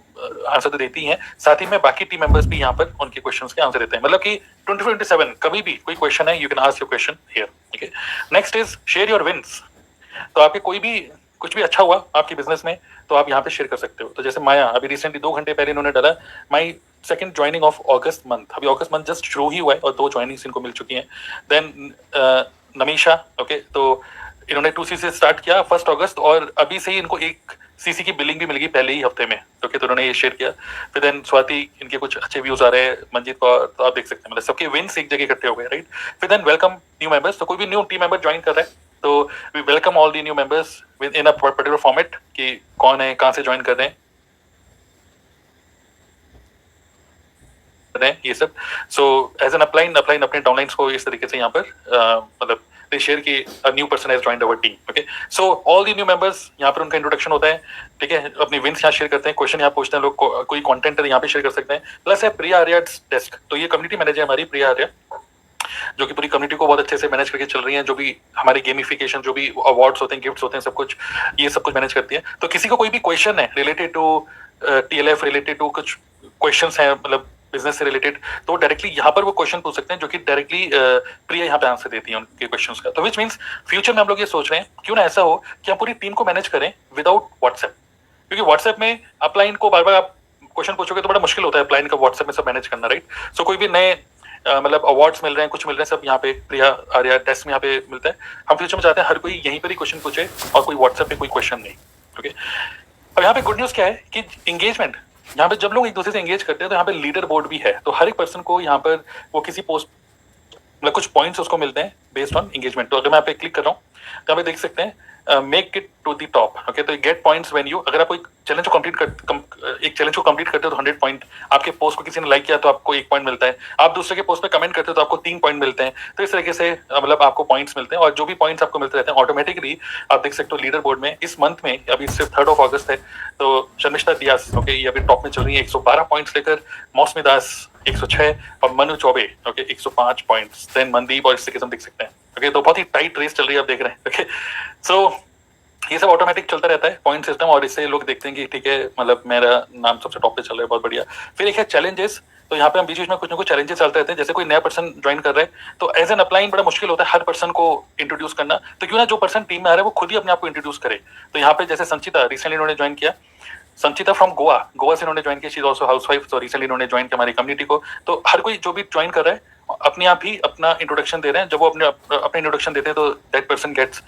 आंसर तो देती हैं, साथ ही में बाकी टीम मेंबर्स भी यहाँ पर उनके क्वेश्चंस के आंसर देते हैं। मतलब कि 24/7 कभी भी कोई क्वेश्चन है, you can ask your question here. Okay, next is share your wins. तो आपके कोई भी कुछ भी अच्छा हुआ आपके बिजनेस में तो आप यहाँ पे शेयर कर सकते हो। तो जैसे माया अभी रिसेंटली 2 घंटे पहले इन्होंने डाला my second joining of August month. अभी अगस्त मंथ जस्ट शुरू ही हुआ है और 2 ज्वाइनिंग्स इनको मिल चुकी हैं। देन नमीशा, ओके, तो इन्होंने 2C से स्टार्ट किया 1 अगस्त और अभी से ही इनको 1 CC की बिलिंग भी मिल गई पहले ही हफ्ते में। ओके, तो उन्होंने ये शेयर किया। फिर देन स्वाति, इनके कुछ अच्छे व्यूज आ रहे हैं, मंजीत को तो आप देख सकते हैं, मतलब सबके विन्स एक जगह इकट्ठे हो गए, राइट। फिर देन वेलकम न्यू मेंबर्स। तो कोई भी न्यू टीम मेंबर ज्वाइन कर रहा है तो we welcome all the new members with in a particular format कि कौन है, कहाँ से ज्वाइन कर रहे हैं ये सब। सो एज एन अपलाइन अपने डाउनलाइंस को इस तरीके से यहाँ पर मतलब they share कि a new person has joined our team. Okay, so all the new members यहाँ पर उनका इंट्रोडक्शन होता है, ठीक है, अपनी विंस यहाँ शेयर करते हैं, क्वेश्चन यहाँ पूछते हैं लोग, कोई कंटेंट है यहाँ पे शेयर कर सकते हैं। प्लस है प्रिया आर्या डेस्क। तो ये कम्युनिटी मैनेजर है हमारी प्रिया आर्या, जो कि पूरी कम्युनिटी को बहुत अच्छे से मैनेज करके चल रही हैं। जो भी हमारे गेमिफिकेशन, जो भी अवार्ड्स होते हैं, गिफ्ट्स होते हैं, सब कुछ ये सब कुछ मैनेज करती है। तो किसी को कोई भी क्वेश्चन है related to TLF, related to कुछ क्वेश्चंस हैं मतलब बिजनेस से रिलेटेड, तो डायरेक्टली यहाँ पर वो क्वेश्चन पूछ सकते हैं, जो कि डायरेक्टली प्रिया यहाँ पे आंसर देती है उनके क्वेश्चंस का। तो विच मींस फ्यूचर में हम लोग ये सोच रहे हैं क्यों ना ऐसा हो कि हम पूरी टीम को मैनेज करें विदाउट व्हाट्सएप, क्योंकि व्हाट्सएप में अपलाइन को बार बार आप क्वेश्चन पूछोगे तो बड़ा मुश्किल होता है अपलाइन का व्हाट्सएप में सब मैनेज करना, राइट। सो कोई भी नए मतलब अवार्ड्स मिल रहे हैं, कुछ मिल रहे हैं, सब यहाँ पे प्रिया आर्या टेस्ट में यहाँ पे मिलता है। हम फ्यूचर में चाहते हैं हर कोई यहीं पर ही क्वेश्चन पूछे और कोई व्हाट्सएप पे कोई क्वेश्चन नहीं। ओके, अब यहाँ पे गुड न्यूज क्या है कि इंगेजमेंट, यहाँ पे जब लोग एक दूसरे से एंगेज करते हैं तो यहाँ पे लीडर बोर्ड भी है। तो हर एक पर्सन को यहाँ पर वो किसी पोस्ट मतलब कुछ पॉइंट्स उसको मिलते हैं बेस्ड ऑन एंगेजमेंट। तो अगर मैं यहाँ पे क्लिक कर रहा हूँ तो यहाँ पे देख सकते हैं make it to the top. Okay, तो गेट पॉइंट्स व्हेन यू, अगर आप एक चैलेंज को कंप्लीट करते हो तो 100 पॉइंट, आपके पोस्ट को किसी ने लाइक किया तो आपको 1 पॉइंट मिलता है, आप दूसरे के पोस्ट पे कमेंट करते हो तो आपको 3 पॉइंट मिलते हैं। तो इस तरीके से मतलब आपको पॉइंट्स मिलते हैं और जो भी पॉइंट्स आपको मिलते रहते हैं ऑटोमेटिकली आप देख सकते हो लीडर बोर्ड में। इस मंथ में अभी सिर्फ 3 अगस्त है तो शर्मिष्ठा दियास, ओके, ये अभी टॉप में चल रही है 112 पॉइंट्स लेकर, मौसमी दास 106 और Manu Chaubey, okay, 105 points. Then Mandeep और इस तरीके से हम देख सकते हैं। ओके, तो बहुत ही टाइट रेस चल रही है, आप देख रहे हैं। ओके, सो ये सब ऑटोमेटिक चलता रहता है पॉइंट सिस्टम, और इससे लोग देखते हैं कि ठीक है मतलब मेरा नाम सबसे टॉप पे चल रहा है, बहुत बढ़िया। फिर एक है चैलेंजेस। तो यहाँ पे हम बीच बीच में कुछ ना कुछ चैलेंजेस चलते रहते हैं। जैसे कोई नया पर्सन ज्वाइन कर रहा है तो एज एन अपलाइन बड़ा मुश्किल होता है हर पर्सन को इंट्रोड्यूस करना, तो क्यों ना जो पर्सन टीम में आ रहा है वो खुद ही अपने आप को इंट्रोड्यूस करे। तो यहाँ पे जैसे संचिता रिसेंटली इन्होंने ज्वाइन किया, संचिता फ्रॉम गोवा से इन्होंने ज्वाइन किया, शी इज आल्सो हाउसवाइफ, तो रिसेंटली इन्होंने ज्वाइन किया हमारी कम्युनिटी को। तो हर कोई जो भी ज्वाइन कर रहा है अपने आप ही अपना इंट्रोडक्शन दे रहे हैं। जब वो अपने इंट्रोडक्शन देते हैं तो that person gets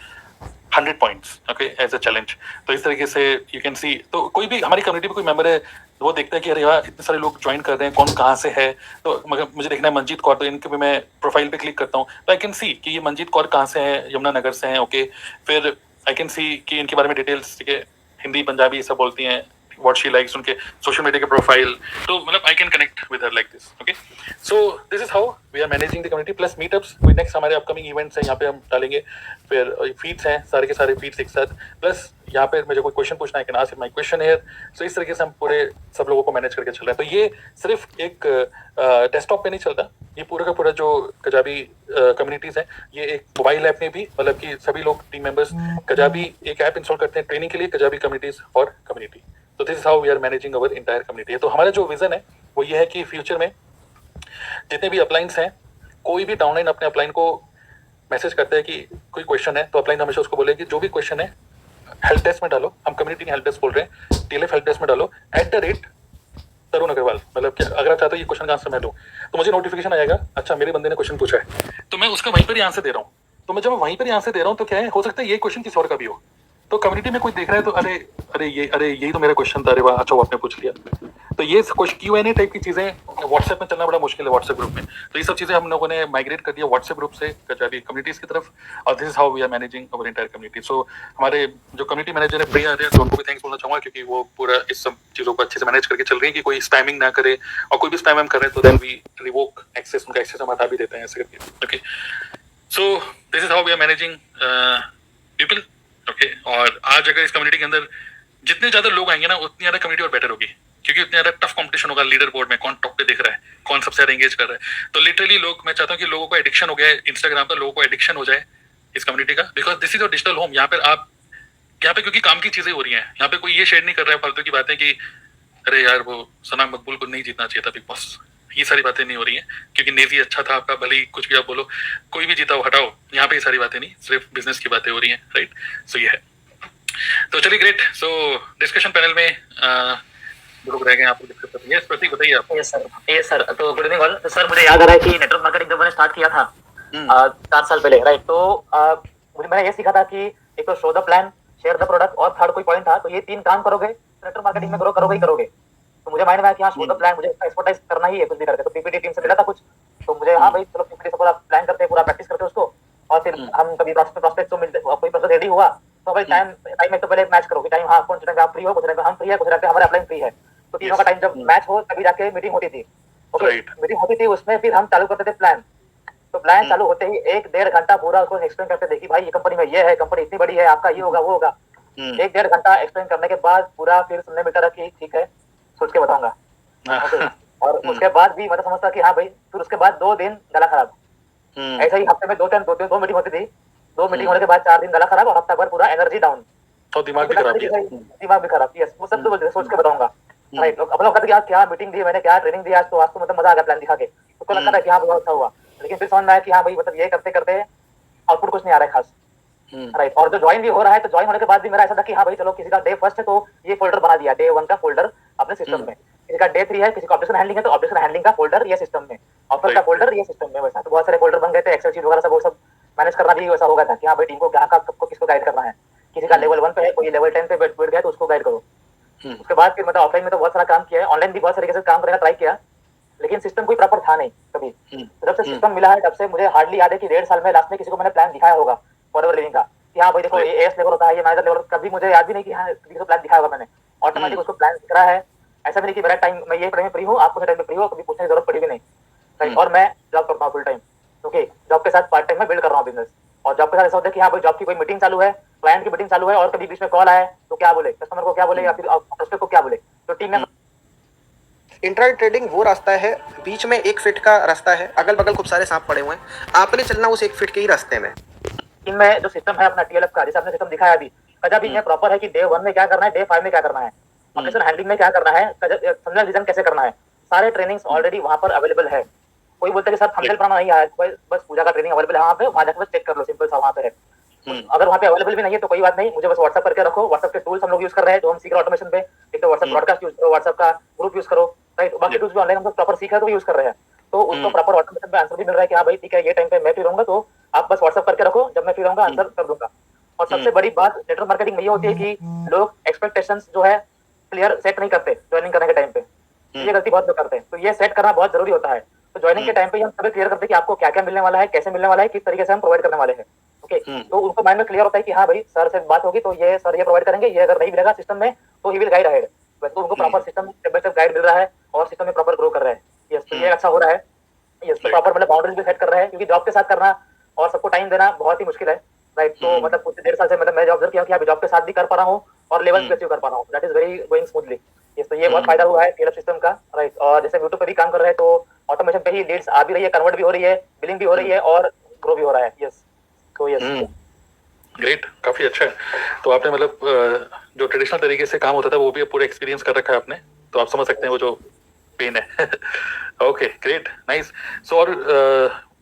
100 points, okay, as a challenge. तो इस तरीके से यू कैन सी, तो कोई भी हमारी कम्युनिटी में कोई मेंबर है वो देखता है कि अरे यार इतने सारे लोग ज्वाइन कर रहे हैं, कौन कहाँ से है, तो मगर मुझे देखना है मंजीत कौर, तो इनके भी मैं प्रोफाइल पे क्लिक करता हूँ तो आई कैन सी कि ये मंजीत कौर कहाँ से है, यमुनानगर से हैं, ओके। फिर आई कैन सी कि इनके बारे में डिटेल्स, ठीक है, हिंदी पंजाबी सब बोलती हैं, what she likes, उनके सोशल मीडिया के प्रोफाइल, तो मतलब I can connect with her like this. Okay, so this is how we are managing the community. Plus meetups, कोई नेक्स्ट हमारे अपकमिंग इवेंट्स हैं यहाँ पे हम डालेंगे। फिर फीड्स हैं, सारे के सारे फीड्स एक साथ। प्लस यहाँ पे मुझे कोई क्वेश्चन पूछना है, can ask my question here. So इस तरीके से हम पूरे सब लोगों को मैनेज करके चल रहे हैं। तो ये सिर्फ एक डेस्कटॉप पे नहीं चलता, ये पूरा का पूरा जो कजाबी कम्युनिटीज है ये एक मोबाइल ऐप में भी, मतलब कि सभी लोग टीम मेंबर्स कजाबी एक ऐप इंस्टॉल करते हैं ट्रेनिंग के लिए, कजाबी कम्युनिटीज और कम्युनिटी। तो this is how we are managing our entire community. तो हमारा जो विजन है वो ये है कि फ्यूचर में जितने भी अपलाइंस हैं, कोई भी डाउनलाइन अपने अपलाइन को मैसेज करता है कि कोई क्वेश्चन है तो अपलाइन हमेशा उसको बोले कि जो भी क्वेश्चन है हेल्प डेस्क में डालो, हम कम्युनिटी हेल्प डेस्क बोल रहे हैं, TLF हेल्प डेस्क में डालो @तरुण अग्रवाल। मतलब क्या, अगर आप चाहते हो ये क्वेश्चन का आंसर मैं दूं तो मुझे नोटिफिकेशन आएगा, अच्छा मेरे बंदे ने क्वेश्चन पूछा है तो मैं उसका वहीं पर ही आंसर दे रहा हूँ। तो मैं जब वहीं पर ही आंसर दे रहा हूँ तो क्या है, हो सकता है ये क्वेश्चन किसी और का भी हो, तो कम्युनिटी में कोई देख रहा है तो अरे यही तो मेरा क्वेश्चन था, अरे वाह अच्छा वो आपने पूछ लिया। तो ये Q&A टाइप की चीजें व्हाट्सएप में चलना बड़ा मुश्किल है, व्हाट्सएप ग्रुप में। तो ये सब चीजें हम लोगों ने माइग्रेट कर दिया व्हाट्सएप ग्रुप से कजाबी कम्युनिटीज की तरफ, और this is how we are managing our entire community. So हमारे जो कम्युनिटी मैनेजर है प्रिया है, तो उनको भी थैंक्स बोलना चाहूंगा क्योंकि वो पूरा इस सब चीजों को अच्छे से मैनेज करके चल रही है कि कोई स्पैमिंग ना करे, और कोई भी स्पैम कर रहे हैं तो देन वी रिवोक एक्सेस, उनका एक्सेस हम हटा भी देते हैं ऐसे करके। Okay, so this is how we are managing people. Okay, और आज अगर इस कम्युनिटी के अंदर जितने ज्यादा लोग आएंगे ना उतनी ज्यादा कम्युनिटी और बेटर होगी, क्योंकि उतनी ज्यादा टफ कंपटीशन होगा लीडर बोर्ड में, कौन टॉप पे दिख रहा है, कौन सबसे ज्यादा एंगेज कर रहा है। तो लिटरली लोग, मैं चाहता हूँ कि लोगों को एडिक्शन हो गया है इंस्टाग्राम का, लोगों को एडिक्शन हो जाए इस कम्युनिटी का, because this is your digital home. यहाँ पे क्योंकि काम की चीजें हो रही हैं, यहाँ पे कोई ये शेयर नहीं कर रहा है फालतू की बातें कि अरे यार वो सना मकबूल को नहीं जीतना चाहिए था बिग बॉस, ये सारी बातें नहीं हो रही हैं, क्योंकि नेजी अच्छा था आपका, भले ही कुछ भी आप बोलो, कोई भी जीता वो हटाओ, यहाँ पे ये सारी बातें नहीं, सिर्फ बिजनेस की बातें हो रही हैं, राइट। सो ये है। तो चलिए ग्रेट। सो डिस्कशन पैनल में लोग रह गए, आपको डिस्कस करेंगे। यस प्रतीक बताइए आप। Yes sir. तो गुड इवनिंग ऑल। सर मुझे याद आ रहा है कि नेटवर्क मार्केटिंग जब मैंने स्टार्ट किया था 4 साल पहले, राइट, तो मुझे मैंने ये सीखा था कि एक तो show the plan, share the product और थर्ड कोई पॉइंट था, तो ये 3 काम करोगे तो नेटवर्क मार्केटिंग में ग्रो करोगे ही करोगे। तो मुझे माइंड में आया कि हाँ शो द प्लान, मुझे एक्सपर्टाइज करना ही है कुछ भी करके। तो पीपीटी टीम से मिला था कुछ, तो मुझे हाँ भाई चलो पीपीटी से पूरा प्लान करते हैं, पूरा प्रैक्टिस करते हैं उसको, और फिर हम कभी प्रॉस्पेक्ट को मिलते, कोई प्रोसेस रेडी हुआ तो भाई टाइम में तो पहले मैच करो कि टाइम हाँ कौन टाइम आप फ्री हो, कुछ टाइम हम फ्री है, कुछ टाइम हमारे अपलाइन फ्री है, तो तीनों का टाइम जब मैच हो तभी जाके मीटिंग होती थी। ओके, मीटिंग होती थी, उसमें फिर हम चालू करते थे प्लान। तो प्लान चालू होते ही 1-1.5 घंटा पूरा उसको एक्सप्लेन करते थे कि भाई ये कंपनी में ये है, कंपनी इतनी बड़ी है, आपका ये होगा वो होगा। 1-1.5 घंटा एक्सप्लेन करने के बाद पूरा फिर सुनने मिलता रहा कि ठीक है सोच के बताऊंगा। और उसके बाद भी मतलब समझता कि हाँ भाई, फिर उसके बाद 2 दिन गला खराब। ऐसे ही हफ्ते में 2 मीटिंग होती थी, 2 मीटिंग होने के बाद 4 दिन गला खराब और हफ्ता भर पूरा एनर्जी डाउन और दिमाग भी खराब। दिमाग भी खराब। यस, वो सब तो बोलते सोच के बताऊंगा, राइट। लोग अपना कहते हैं क्या मीटिंग दी मैंने, क्या ट्रेनिंग दी आज, तो आज तो मतलब मजा आ गया प्लान दिखा के, तो लगता था कि हाँ बहुत अच्छा हुआ। लेकिन फिर समझ में आया कि हाँ भाई मतलब ये करते करते आउटपुट कुछ नहीं आ रहा है खास, राइट। और जो ज्वाइन भी हो रहा है, तो ज्वाइन होने के बाद भी मेरा ऐसा था कि हाँ भाई चलो किसी का डे 1 है तो ये फोल्डर बना दिया, डे 1 का फोल्डर अपने सिस्टम में, किसी का डे 3 है, किसी का ऑब्जेक्शन हैंडलिंग है तो ऑब्जेक्शन हैंडलिंग का फोल्डर ये सिस्टम में, ऑफर का फोल्डर ये सिस्टम में। वैसा तो बहुत सारे फोल्डर बन गए थे, एक्सेल शीट वगैरह सब, वो सब मैनेज करना भी वैसा हो गया था कि हाँ भाई टीम को कहाँ सबको किसको गाइड करना है, किसी का लेवल 1 पे है, कोई लेवल 10 पे बैठ गया तो उसको गाइड करो। उसके बाद फिर मतलब ऑफलाइन में तो बहुत सारा काम किया है, ऑनलाइन भी बहुत तरीके से काम करने का ट्राई किया, लेकिन सिस्टम कोई प्रॉपर था नहीं कभी। जब से सिस्टम मिला है तब से मुझे हार्डली याद है कि 1.5 साल में लास्ट में किसी को मैंने प्लान दिखाया होगा फॉरएवर लिविंग का कि हाँ भाई देखो ये एस लेवल होता है, ये मैनेजर लेवल, कभी मुझे याद भी नहीं कि हाँ किसी को प्लान दिखाया होगा मैंने। ऑटोमेटिक उसको प्लान दिख रहा है, ऐसा भी नहीं कि मेरा टाइम मैं ये टाइम में फ्री हूँ, आपको टाइम में फ्री हो, कभी पूछने की जरूरत पड़ी भी नहीं। और मैं जॉब करता हूँ फुल टाइम, ओके, जॉब के साथ पार्ट टाइम में बिल्ड कर रहा हूँ बिजनेस। और जॉब के साथ ऐसा होता है कि हाँ भाई जॉब की कोई मीटिंग चालू है, क्लाइंट की मीटिंग चालू है, और कभी बीच में कॉल आए तो क्या बोले, कस्टमर को क्या बोले या फिर प्रोस्पेक्ट को क्या बोले, तो टीम में इंट्राडे ट्रेडिंग वो रास्ता है, बीच में 1 फीट का रास्ता है, अगल बगल खूब सारे सांप पड़े हुए हैं, आपने चलना उस 1 फीट के ही रास्ते में। इनमें जो सिस्टम है अपना टीएलएफ का, जैसे आपने सिस्टम दिखाया अभी, कभी ये प्रॉपर है कि डे 1 में क्या करना है, डे 5 में क्या करना है, ऑपरेशन हैंडलिंग में क्या करना है, थंबनेल डिजाइन कैसे करना है, सारे ट्रेनिंग्स ऑलरेडी वहां पर अवेलेबल है। कोई बोलता है कि सर थंबनेल बनाना नहीं आया, बस पूजा का ट्रेनिंग अवेलेबल है वहां पे, वहां जाकर बस चेक कर लो, सिंपल सा वहां पे है। अगर वहां पे अवेलेबल भी नहीं है तो कोई बात नहीं, मुझे बस व्हाट्सएप करके रखो, व्हाट्सएप के टूल्स हम लोग यूज कर रहे हैं जो हम सीख रहे हैं ऑटोमेशन पे, एक तो व्हाट्सएप ब्रॉडकास्ट यूज करो, व्हाट्सएप का ग्रुप यूज करो, राइट। बाकी टूल्स भी ऑनलाइन हम प्रॉपर सीख रहे हैं तो यूज कर रहे हैं, तो उसको प्रॉपर ऑटोमेशन पे आंसर भी मिल रहा है कि हाँ भाई ठीक है ये टाइम पे मैं फ्री रहूंगा, तो आप बस व्हाट्सएप करके रखो, जब मैं फ्री रहूंगा आंसर कर दूंगा। और सबसे बड़ी बात नेटवर्क मार्केटिंग में ये होती है कि लोग एक्सपेक्टेशंस जो है क्लियर सेट नहीं करते ज्वाइनिंग करने के टाइम पे, ये गलती बहुत लोग करते हैं, तो ये सेट करना बहुत जरूरी होता है। तो ज्वाइनिंग के टाइम पे हम सभी क्लियर करते हैं कि आपको क्या क्या मिलने वाला है, कैसे मिलने वाला है, किस तरीके से हम प्रोवाइड करने वाले हैं, ओके। तो उनको माइंड में क्लियर होता है कि हाँ भाई सर से बात होगी तो ये सर ये प्रोवाइड करेंगे, ये अगर नहीं मिलेगा सिस्टम में तो ही विल गाइड अहेड, तो उनको proper system step by step guide मिल रहा है और सिस्टम में प्रॉपर ग्रो कर रहे हैं। यस, तो ये अच्छा हो रहा है। यस, तो प्रॉपर मतलब बाउंड्रीज भी सेट कर रहे हैं, क्योंकि जॉब के साथ करना और सबको टाइम देना बहुत ही मुश्किल है, राइट। तो मतलब कुछ 1.5 साल से मतलब मैं ऑब्जर्व किया कि जॉब के साथ भी कर पा रहा हूँ और लेवल भी अचीव कर पा रहा हूँ, that is very going smoothly. Yes, तो ये बहुत फायदा हुआ है टीएलएफ सिस्टम का, राइट। और जैसे यूट्यूब पे भी काम कर रहे हैं तो ऑटोमेशन पे ही लीड्स आ भी रही है, कन्वर्ट भी हो रही है, बिलिंग भी हो रही है और ग्रो भी हो रहा है। यस, तो यस ग्रेट, काफी अच्छा है। तो आपने मतलब जो ट्रेडिशनल तरीके से काम होता था वो भी पूरा एक्सपीरियंस कर रखा है आपने, तो आप समझ सकते हैं वो जो पेन है। Okay great, nice. सो और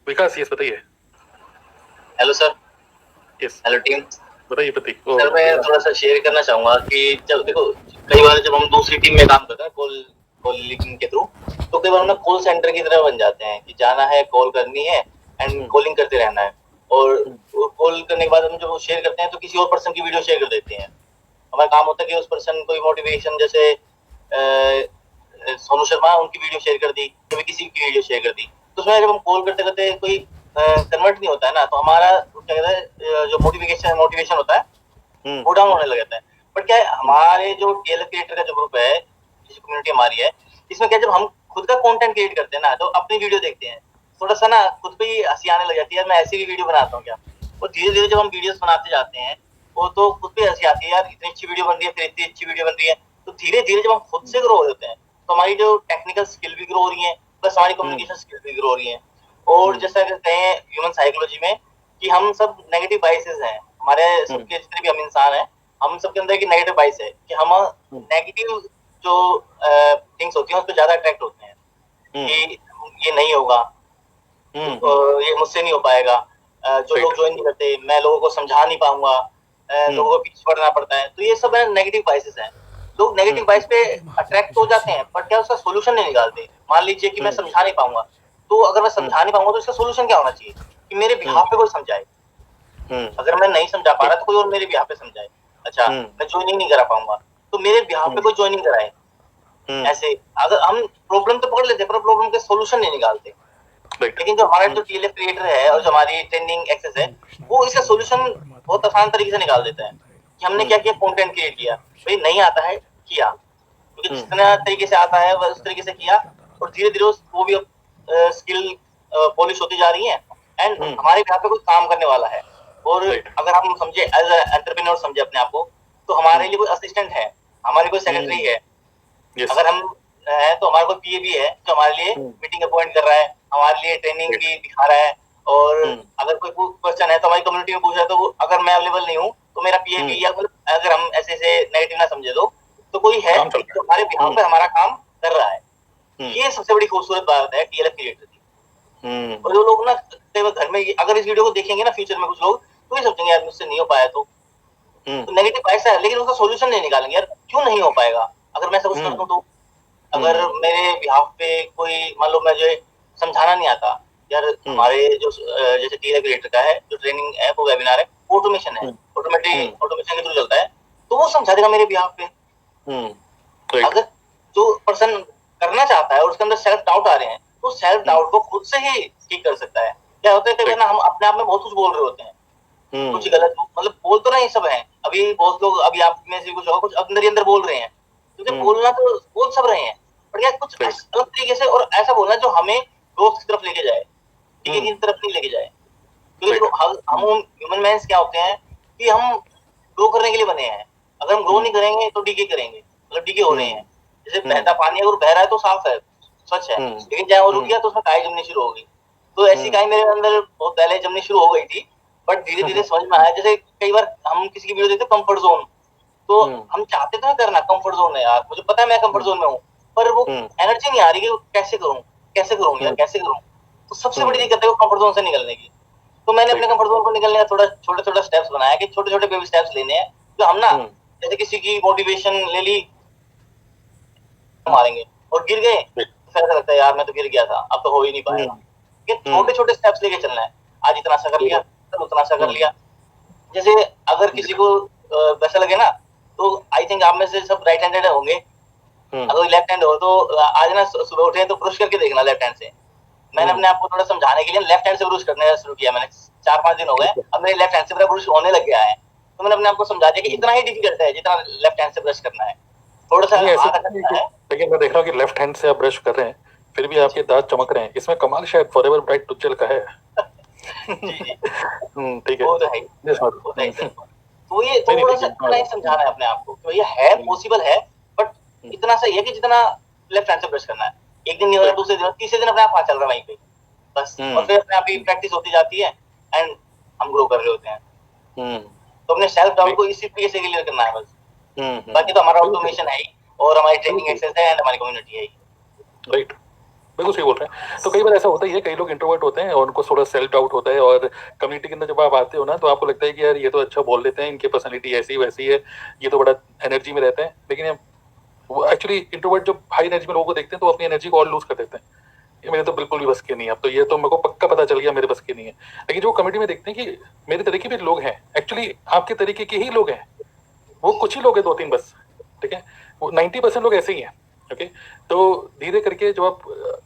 विकास यस बताइए। Hello sir. Yes hello team. बताइए प्रतीक। सर मैं थोड़ा सा शेयर करना चाहूंगा कि जब देखो कई बार जब हम दूसरी टीम में काम करते हैं कॉल लिंकिंग के थ्रू, तो कई बार हम कॉल सेंटर की तरह बन जाते हैं कि जाना है, कॉल करनी है एंड कॉलिंग करते रहना है, और कॉल करने के बाद हम जब शेयर करते हैं तो किसी और पर्सन की वीडियो शेयर कर देते हैं। हमारा काम होता है कि उस पर्सन कोई मोटिवेशन, जैसे सोनू शर्मा, उनकी वीडियो शेयर कर दी, कभी किसी की वीडियो शेयर कर दी, तो उसमें जब हम कॉल करते करते कोई कन्वर्ट नहीं होता है ना, तो हमारा क्या कहते हैं जो मोटिवेशन होता है वो डाउन होने लग जाता है। बट क्या है, हमारे जो टीएलएफ क्रिएटर का जो ग्रुप है, जो कम्युनिटी हमारी है, इसमें क्या जब हम खुद का कंटेंट क्रिएट करते हैं ना, तो अपनी वीडियो देखते हैं, थोड़ा सा ना खुद पे ही हंसी आने लग जाती है, मैं ऐसी भी वीडियो बनाता हूँ क्या। और धीरे धीरे जब हम वीडियोस बनाते जाते हैं वो तो खुद पे हंसी आती है, यार इतनी अच्छी वीडियो बन रही है, फिर इतनी अच्छी वीडियो बन रही है। तो धीरे धीरे जब हम खुद से ग्रो होते हैं तो हमारी जो टेक्निकल स्किल भी ग्रो हो रही है, प्लस हमारी कम्युनिकेशन स्किल भी ग्रो हो रही है। और जैसा कहते हैं ह्यूमन साइकोलॉजी में कि हम सब नेगेटिव बाइसेस हैं, हमारे सबके जितने भी हम इंसान हैं, हम सबके अंदर की नेगेटिव बाइस है कि हम नेगेटिव जो थिंग्स होती हैं उस पर ज्यादा अट्रैक्ट होते हैं कि ये नहीं होगा, ये मुझसे नहीं हो पाएगा, जो लोग ज्वाइन नहीं करते, मैं लोगों को समझा नहीं पाऊंगा, लोगों को पीछे पड़ना पड़ता है। तो ये सब है नेगेटिव बाइसेस हैं। लोग नेगेटिव बाइस पे अट्रैक्ट हो जाते हैं पर क्या उसका सोल्यूशन नहीं निकालते। मान लीजिए कि मैं समझा नहीं पाऊंगा, तो अगर मैं समझा नहीं पाऊंगा तो इसका सोल्यूशन क्या होना चाहिए कि मेरे बिहाफ पे कोई समझाए। अगर मैं नहीं समझा पा रहा तो कोई और मेरे बिहाफ पे समझाए। अच्छा, मैं ज्वाइनिंग नहीं करा पाऊंगा तो मेरे बिहाफ पे कोई ज्वाइनिंग कराए। ऐसे अगर हम प्रॉब्लम तो पकड़ लेते हैं पर प्रॉब्लम के सोल्यूशन नहीं निकालते। लेकिन जो हमारा जो टीएलएफ क्रिएटर है और जो हमारी ट्रेंडिंग एक्सेस है वो इसका सोल्यूशन बहुत आसान तरीके से निकाल देता है कि हमने क्या किया, कंटेंट क्रिएट किया, भाई नहीं आता है किया, क्योंकि जितना तरीके से आता है उस तरीके से किया और धीरे धीरे वो भी स्किल पॉलिश होती जा रही है एंड हमारे यहाँ पे कोई काम करने वाला है। और अगर हम समझे एज एंटरप्रेन्योर समझे अपने आप को तो हमारे लिए कोई असिस्टेंट है, हमारे कोई सेक्रेटरी है, अगर हम है तो हमारा कोई पीए भी है जो हमारे लिए मीटिंग अपॉइंट कर रहा है, हमारे लिए ट्रेनिंग भी दिखा रहा है। और अगर कोई क्वेश्चन है तो हमारी कम्युनिटी में पूछ रहा है तो अगर मैं अवेलेबल नहीं हूँ तो मेरा पीए भी, या अगर हम ऐसे नेगेटिव ना समझे तो कोई है जो हमारे बिहाफ पे हमारा काम कर रहा है। ये सबसे बड़ी खूबसूरत बात है टीएलएफ क्रिएटर की। और जो लोग ना कई बार घर में अगर इस वीडियो को देखेंगे ना फ्यूचर में कुछ लोग तो ये सोचेंगे यार मुझसे नहीं हो पाया तो नेगेटिव ऐसा है, लेकिन उसका सोल्यूशन नहीं निकालेंगे यार क्यों नहीं हो पाएगा। अगर मैं ऐसा कुछ कर दूं तो अगर मेरे बिहाफ पे कोई मान लो मुझे समझाना नहीं आता यार, हमारे जो जैसे टीएलएफ क्रिएटर का है जो ट्रेनिंग है वो वेबिनार है, ऑटोमेशन है, ऑटोमेशन के थ्रू चलता है तो वो समझा देगा मेरे बिहाफ पे। अगर जो पर्सन करना चाहता है और उसके अंदर सेल्फ डाउट आ रहे हैं तो सेल्फ डाउट को खुद से ही ठीक कर सकता है। क्या होता है कई बार ना हम अपने आप में बहुत कुछ बोल रहे होते हैं, कुछ गलत, मतलब बोल तो नहीं सब है, अभी बहुत लोग अभी आप में से कुछ अंदर ही अंदर बोल रहे हैं, क्योंकि बोलना तो बोल सब रहे हैं पर क्या कुछ अलग तरीके से और ऐसा बोलना जो हमें ग्रोथ की तरफ लेके जाए, ठीक है, की तरफ नहीं लेके जाए। क्योंकि हम ह्यूमन बीइंग्स क्या होते हैं कि हम ग्रो करने के लिए बने हैं। अगर हम ग्रो नहीं करेंगे तो डीके करेंगे, मतलब डीके हो रहे हैं। जैसे बहता पानी अगर बह रहा है तो साफ है, स्वच्छ है, लेकिन चाहे वो रुक गया तो उसमें काई जमनी शुरू होगी। तो ऐसी काई मेरे अंदर बहुत पहले जमनी शुरू हो गई थी बट धीरे धीरे समझ में आया। जैसे कई बार हम किसी की वीडियो देखते हैं कंफर्ट जोन, तो हम चाहते तो करना कंफर्ट जोन है यार, मुझे पता है मैं कंफर्ट जोन में हूँ पर वो एनर्जी नहीं आ रही कि कैसे करूँ यार कैसे करूँ। तो सबसे बड़ी दिक्कत है वो कंफर्ट जोन से निकलने की। तो मैंने अपने कंफर्ट जोन को निकलने का थोड़ा छोटे स्टेप्स बनाया कि छोटे छोटे बेबी स्टेप्स लेने हैं जो हम ना जैसे किसी की मोटिवेशन ले ली मारेंगे और गिर गए तो ऐसा लगता है यार मैं तो गिर गया था अब तो हो ही नहीं पाएगा। ये छोटे छोटे स्टेप्स लेके चलना है, आज इतना सा कर लिया कल उतना सा कर लिया। जैसे अगर किसी को वैसा लगे ना तो आई थिंक आप में से सब राइट हैंडेड होंगे, अगर लेफ्ट हैंड हो तो आज ना सुबह उठे तो ब्रश करके देखना लेफ्ट हैंड से। मैंने अपने आप को थोड़ा समझाने के लिए लेफ्ट हैंड से ब्रश करना शुरू किया, मैंने 4-5 दिन हो गए, अब मेरे लेफ्ट हैंड से मेरा ब्रश होने लग गया है। तो मैंने अपने आप को समझा दिया कि इतना ही डिफिकल्ट है जितना लेफ्ट हैंड से ब्रश करना है, थोड़ा सा लेकिन मैं देख रहा हूँ कि लेफ्ट हैंड से आप ब्रश कर रहे हैं फिर भी आपके दांत चमक रहे हैं, इसमें कमाल शायद फॉरएवर ब्राइट टुच्चल का है। ठीक है, वो तो है तो ये थोड़ा सा समझाना है अपने आप को कि ये है पॉसिबल है बट इतना सा है कि जितना लेफ्ट हैंड से ब्रश करना है। एक दिन नहीं हो रहा, दूसरे दिन, तीसरे दिन अपने आप हाथ चल रहा है वहीं पे बस, और फिर अपने आप ही प्रैक्टिस होती जाती है एंड हम ग्रो कर रहे होते हैं। तो अपने सेल्फ डाउट को इसी तरीके से क्लियर करना है बस। बाकी तो हमारा ऑटोमेशन है ही और हमारी ट्रेनिंग एक्सेस है एंड हमारी कम्युनिटी है ही। राइट, बिल्कुल सही बोल रहे हैं। तो कई बार ऐसा होता ही है, कई लोग इंट्रोवर्ट होते हैं और उनको थोड़ा सेल्फ डाउट होता है और कम्युनिटी के अंदर जब आप आते हो ना तो आपको लगता है कि यार ये तो अच्छा बोल लेते हैं, इनकी पर्सनैलिटी ऐसी वैसी है, ये तो बड़ा एनर्जी में रहते हैं। लेकिन वो एक्चुअली इंट्रोवर्ट जब हाई एनर्जी में लोगों को देखते हैं तो वो अपनी एनर्जी को और लूज कर देते हैं। ये मेरे तो बिल्कुल भी बस के नहीं है, अब तो ये तो मेरे को पक्का पता चल गया मेरे बस के नहीं है। लेकिन जो कम्युनिटी में देखते हैं कि मेरे तरीके भी लोग हैं, एक्चुअली आपके तरीके के ही लोग हैं, वो कुछ ही लोग हैं, 2-3 बस, ठीक है, वो 90% लोग ऐसे ही हैं। ओके, तो धीरे करके जो आप,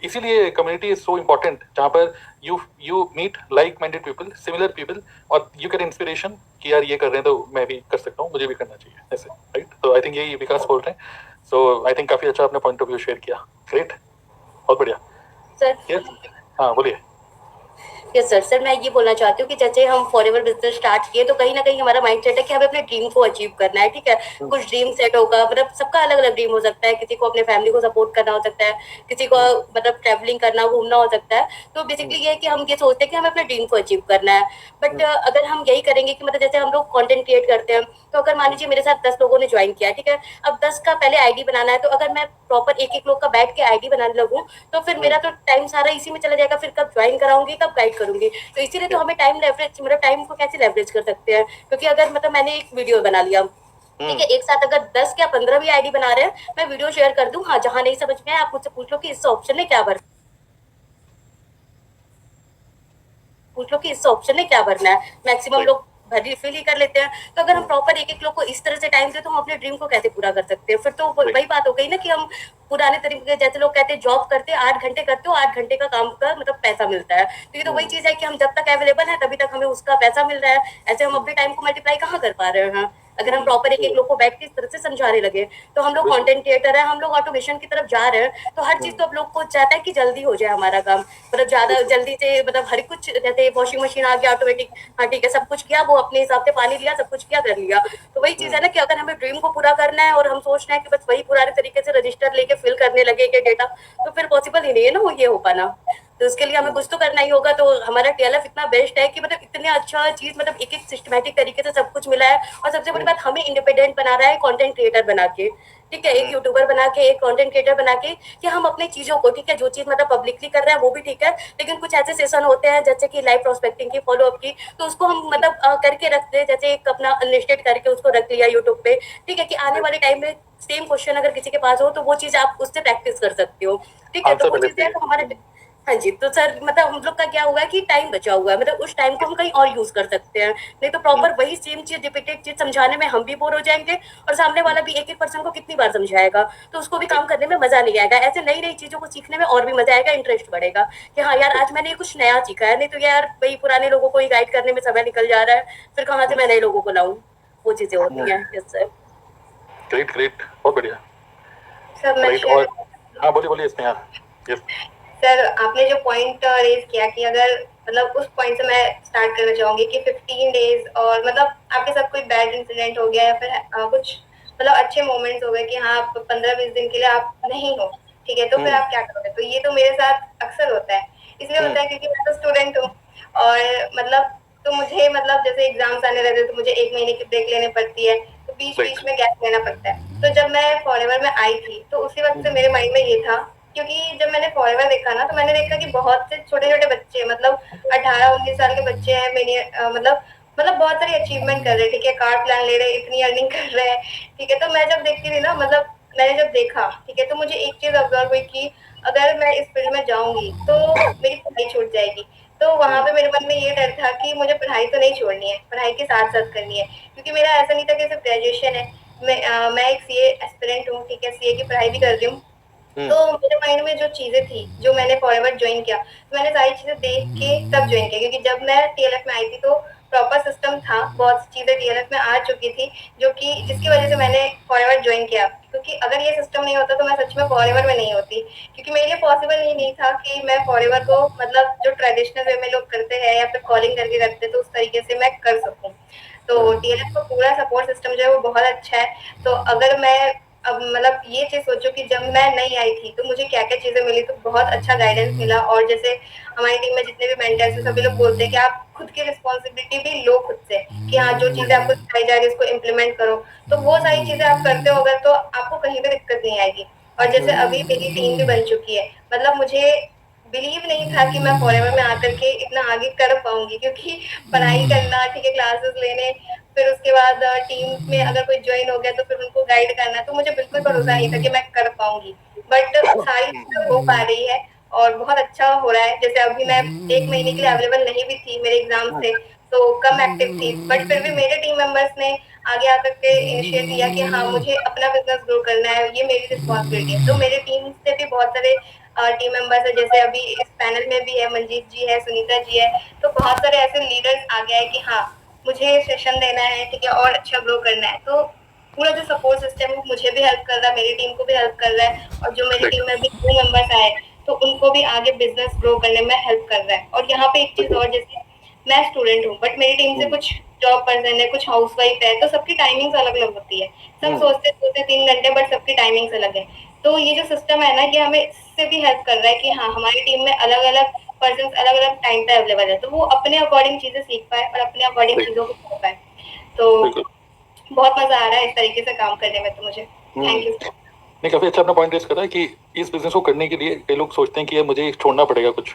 इसीलिए कम्युनिटी इज सो इम्पोर्टेंट, जहाँ पर you meet like minded people, similar people, और यू कैन इंस्पिरेशन कि यार ये कर रहे हैं तो मैं भी कर सकता हूँ, मुझे भी करना चाहिए ऐसे, राइट। तो आई थिंक यही विकास बोल रहे हैं। सो आई थिंक काफी अच्छा आपने पॉइंट ऑफ व्यू शेयर किया, ग्रेट, बहुत बढ़िया सर। यस, हाँ बोलिए। Yes sir. सर मैं ये बोलना चाहती हूँ कि जैसे हम फॉरएवर बिजनेस स्टार्ट किए तो कहीं ना कहीं हमारा माइंड सेट है कि हमें अपने ड्रीम को अचीव करना है, ठीक है। कुछ ड्रीम सेट होगा, मतलब सबका अलग अलग ड्रीम हो सकता है, किसी को अपने फैमिली को सपोर्ट करना हो सकता है, किसी को मतलब ट्रैवलिंग करना घूमना हो सकता है। तो बेसिकली ये है कि हम ये सोचते हैं कि हमें अपने ड्रीम को अचीव करना है। बट अगर हम यही करेंगे कि मतलब जैसे हम लोग कंटेंट क्रिएट करते हैं, तो अगर मान लीजिए मेरे साथ 10 लोगों ने ज्वाइन किया, ठीक है, अब 10 का पहले आईडी बनाना है, तो अगर मैं प्रॉपर एक एक लोग का बैठ के आईडी बनाने लगूं तो फिर मेरा तो टाइम सारा इसी में चला जाएगा, फिर कब ज्वाइन कराऊंगी कब गाइड करूंगी। तो इसीलिए तो हमें टाइम लेवरेज, मतलब टाइम को कैसे लेवरेज कर सकते हैं, क्योंकि अगर मतलब मैंने एक वीडियो बना लिया, ठीक है, एक साथ अगर 10 या 15 भी आईडी बना रहे हैं, मैं वीडियो शेयर कर दूं, हाँ जहां नहीं समझ में आया आप मुझसे पूछ लो कि इस ऑप्शन में क्या भर पूछ लो कि इस ऑप्शन में क्या भरना है। मैक्सिमम लोग फिल ही कर लेते हैं। तो अगर हम प्रॉपर एक एक लोग को इस तरह से टाइम दे तो हम अपने ड्रीम को कैसे पूरा कर सकते हैं। फिर तो वही बात हो गई ना कि हम पुराने तरीके, जैसे लोग कहते हैं जॉब करते हैं 8 घंटे करते हो, 8 घंटे का काम का मतलब पैसा मिलता है। तो ये तो वही चीज है कि हम जब तक अवेलेबल है तभी तक हमें उसका पैसा मिल रहा है। ऐसे हम अपने टाइम को मल्टीप्लाई कहाँ कर पा रहे हैं अगर हम प्रॉपर एक एक लोग को बैठ के इस तरह से समझाने लगे। तो हम लोग कंटेंट क्रिएटर है, हम लोग ऑटोमेशन की तरफ जा रहे हैं, तो हर चीज तो अब लोग को चाहता है कि जल्दी हो जाए हमारा काम, मतलब ज्यादा जल्दी से, मतलब हर कुछ, जैसे वॉशिंग मशीन आ गया ऑटोमेटिक, हाँ ठीक है, सब कुछ किया, वो अपने हिसाब से पानी लिया, सब कुछ किया, कर लिया। तो वही चीज है ना कि अगर हमें ड्रीम को पूरा करना है और हम सोच रहे हैं कि बस वही पुराने तरीके से रजिस्टर लेके फिल करने लगे के डेटा, तो फिर पॉसिबल ही नहीं है ना वो ये हो पाना। तो उसके लिए हमें कुछ तो करना ही होगा। तो हमारा टीएलएफ इतना बेस्ट है कि मतलब इतने अच्छा चीज, मतलब एक एक सिस्टमैटिक तरीके से सब कुछ मिला है। और सबसे बड़ी बात, हमें इंडिपेंडेंट बना रहा है कंटेंट क्रिएटर बना के, ठीक है, एक यूट्यूबर बना के, एक कंटेंट क्रिएटर बना के, कि हम अपनी चीजों को, ठीक है, जो चीज मतलब पब्लिकली कर रहे हैं वो भी ठीक है, लेकिन कुछ ऐसे सेशन होते हैं जैसे कि लाइव प्रोस्पेक्टिंग की, फॉलो अप की, तो उसको हम मतलब करके रखते हैं, जैसे एक अपना अनलिस्टेड करके उसको रख लिया यूट्यूब पे, ठीक है, कि आने वाले टाइम में सेम क्वेश्चन अगर किसी के पास हो तो वो चीज आप उससे प्रैक्टिस कर सकते हो, ठीक है। तो वो चीज है तो हमारे, हाँ जी, तो सर मतलब हम लोग का क्या हुआ है कि टाइम बचा हुआ है, मतलब उस टाइम को हम कहीं और यूज कर सकते हैं। नहीं तो प्रॉपर वही सेम चीज, रिपीटेड चीज समझाने में हम भी बोर हो जाएंगे और सामने वाला भी एक एक पर्सन को कितनी बार समझाएगा, तो उसको भी काम करने में मजा नहीं आएगा। ऐसे नई नई चीजों को सीखने में और भी मजा आएगा, इंटरेस्ट बढ़ेगा कि हाँ यार आज मैंने कुछ नया सीखा है। नहीं तो यार वही पुराने लोगों को ही गाइड करने में समय निकल जा रहा है, फिर कहाँ से मैं नए लोगों को लाऊं, वो चीजें होती हैं। Yes sir. ग्रेट ग्रेट, बहुत बढ़िया। सर मैं राइट, और हाँ बोलिए बोलिए इसमें यार। यस सर, आपने जो पॉइंट रेज किया कि अगर मतलब उस पॉइंट से मैं स्टार्ट करना चाहूंगी कि 15 डेज और मतलब आपके साथ कोई बैड इंसिडेंट हो गया या फिर कुछ मतलब अच्छे मोमेंट्स हो गए कि हाँ आप 15-20 दिन के लिए आप नहीं हो, ठीक है, तो फिर आप क्या करोगे। तो ये तो मेरे साथ अक्सर होता है, इसलिए होता है क्योंकि मैं तो स्टूडेंट हूँ और मतलब तो मुझे मतलब जैसे एग्जाम्स आने रहते हैं तो मुझे 1 महीने की ब्रेक लेनी पड़ती है, तो बीच बीच में गैप लेना पड़ता है। तो जब मैं फॉरएवर में आई थी तो उसी वक्त से मेरे माइंड में ये था, क्योंकि जब मैंने फॉरएवर देखा ना तो मैंने देखा कि बहुत से छोटे छोटे बच्चे, मतलब 18-19 साल के बच्चे हैं, मैंने मतलब बहुत सारी अचीवमेंट कर रहे हैं, ठीक है, कार प्लान ले रहे हैं, इतनी अर्निंग कर रहे हैं, ठीक है। तो मैं जब देखती थी ना, मतलब मैंने जब देखा, ठीक है, तो मुझे एक चीज ऑब्जर्व हुई कि अगर मैं इस फील्ड में जाऊंगी तो मेरी पढ़ाई छूट जाएगी। तो वहां पे मेरे मन में ये डर था कि मुझे पढ़ाई तो नहीं छोड़नी है, पढ़ाई के साथ साथ करनी है, क्योंकि मेरा ऐसा नहीं था कि सिर्फ ग्रेजुएशन है, मैं एक सीए एस्पिरेंट हूँ, ठीक है, सीए की पढ़ाई भी कर रही हूँ। तो मेरे माइंड में जो चीजें थी, जो मैंने फॉरएवर ज्वाइन किया, तो मैंने सारी चीजें देख के तब ज्वाइन किया, क्योंकि जब मैं टीएलएफ में आई थी तो प्रॉपर सिस्टम था, बहुत सी चीजें टीएलएफ में आ चुकी थी, जो कि जिसकी वजह से मैंने फॉरएवर ज्वाइन किया। क्योंकि अगर ये सिस्टम नहीं होता तो मैं सच में फॉरएवर में नहीं होती, क्योंकि मेरे लिए पॉसिबल ही नहीं था कि मैं फॉरएवर को मतलब जो ट्रेडिशनल वे में लोग करते हैं या फिर कॉलिंग करके करते, तो उस तरीके से मैं कर सकूं। तो टीएलएफ का पूरा सपोर्ट सिस्टम जो है वो बहुत अच्छा है। तो अगर मैं अब मतलब ये चीज सोचो कि जब मैं नहीं आई थी तो मुझे क्या क्या चीजें मिली, तो बहुत अच्छा गाइडेंस मिला। और जैसे हमारी टीम में जितने भी मेंटर्स हैं सभी लोग बोलते हैं कि आप खुद की रिस्पॉन्सिबिलिटी भी लो खुद से, कि हाँ जो चीजें आपको सिखाई जा रही है उसको इम्प्लीमेंट करो। तो वो सारी चीजें आप करते हो अगर, तो आपको कहीं भी दिक्कत नहीं आएगी। और जैसे अभी मेरी टीम भी बन चुकी है, मतलब मुझे बिलीव नहीं था कि मैं फॉरएवर में आकर के इतना आगे कर पाऊंगी, क्योंकि पढ़ाई करना, ठीक है, क्लासेस लेने, फिर उसके बाद टीम में अगर कोई ज्वाइन हो गया तो फिर उनको गाइड करना, तो मुझे बिल्कुल भरोसा नहीं था कि मैं कर पाऊंगी। बट सारी चीजें हो पा रही है और बहुत अच्छा हो रहा है। जैसे अभी मैं 1 महीने के लिए अवेलेबल नहीं भी थी मेरे एग्जाम से, तो कम एक्टिव थी, बट फिर भी मेरे टीम मेंबर्स ने आगे आकर के इनिशिएट लिया कि हाँ मुझे अपना बिजनेस ग्रो करना है, ये मेरी रिस्पॉन्सिबिलिटी है। तो मेरे टीम से भी बहुत सारे टीम मेंबर्स है, जैसे अभी इस पैनल में भी है मंजीत जी है, सुनीता जी है, तो बहुत सारे ऐसे लीडर्स आ गए हैं कि हाँ मुझे सेशन देना है, ठीक है, और अच्छा ग्रो करना है। तो पूरा जो सपोर्ट सिस्टम है मुझे भी हेल्प कर रहा है, मेरी टीम को भी हेल्प कर रहा है। और जो मेरी टीम में भी न्यू मेंबर्स आए तो उनको भी आगे बिजनेस ग्रो करने में हेल्प कर रहा है। और यहाँ पे एक चीज और, जैसे मैं स्टूडेंट हूँ बट मेरी टीम से कुछ जॉब पर्सन है, कुछ हाउसवाइफ है, तो सबकी टाइमिंग्स अलग अलग होती है। सब सोचते 3 घंटे बट सबकी टाइमिंग्स अलग है। तो ये जो सिस्टम है ना, ये हमें इससे भी हेल्प कर रहा है कि हाँ, हमारी टीम में अलग अलग पर्सन अलग अलग टाइम पे अवेलेबल है, तो वो अपने अकॉर्डिंग चीजें सीख पाए और अपने अकॉर्डिंग चीजों को कर पाए। तो बहुत मजा आ रहा है इस तरीके से काम करने में, तो मुझे थैंक यू। नहीं, काफी अच्छा अपना पॉइंट रेस करा है कि इस बिजनेस को करने के लिए कई लोग सोचते हैं कि यार मुझे छोड़ना पड़ेगा कुछ,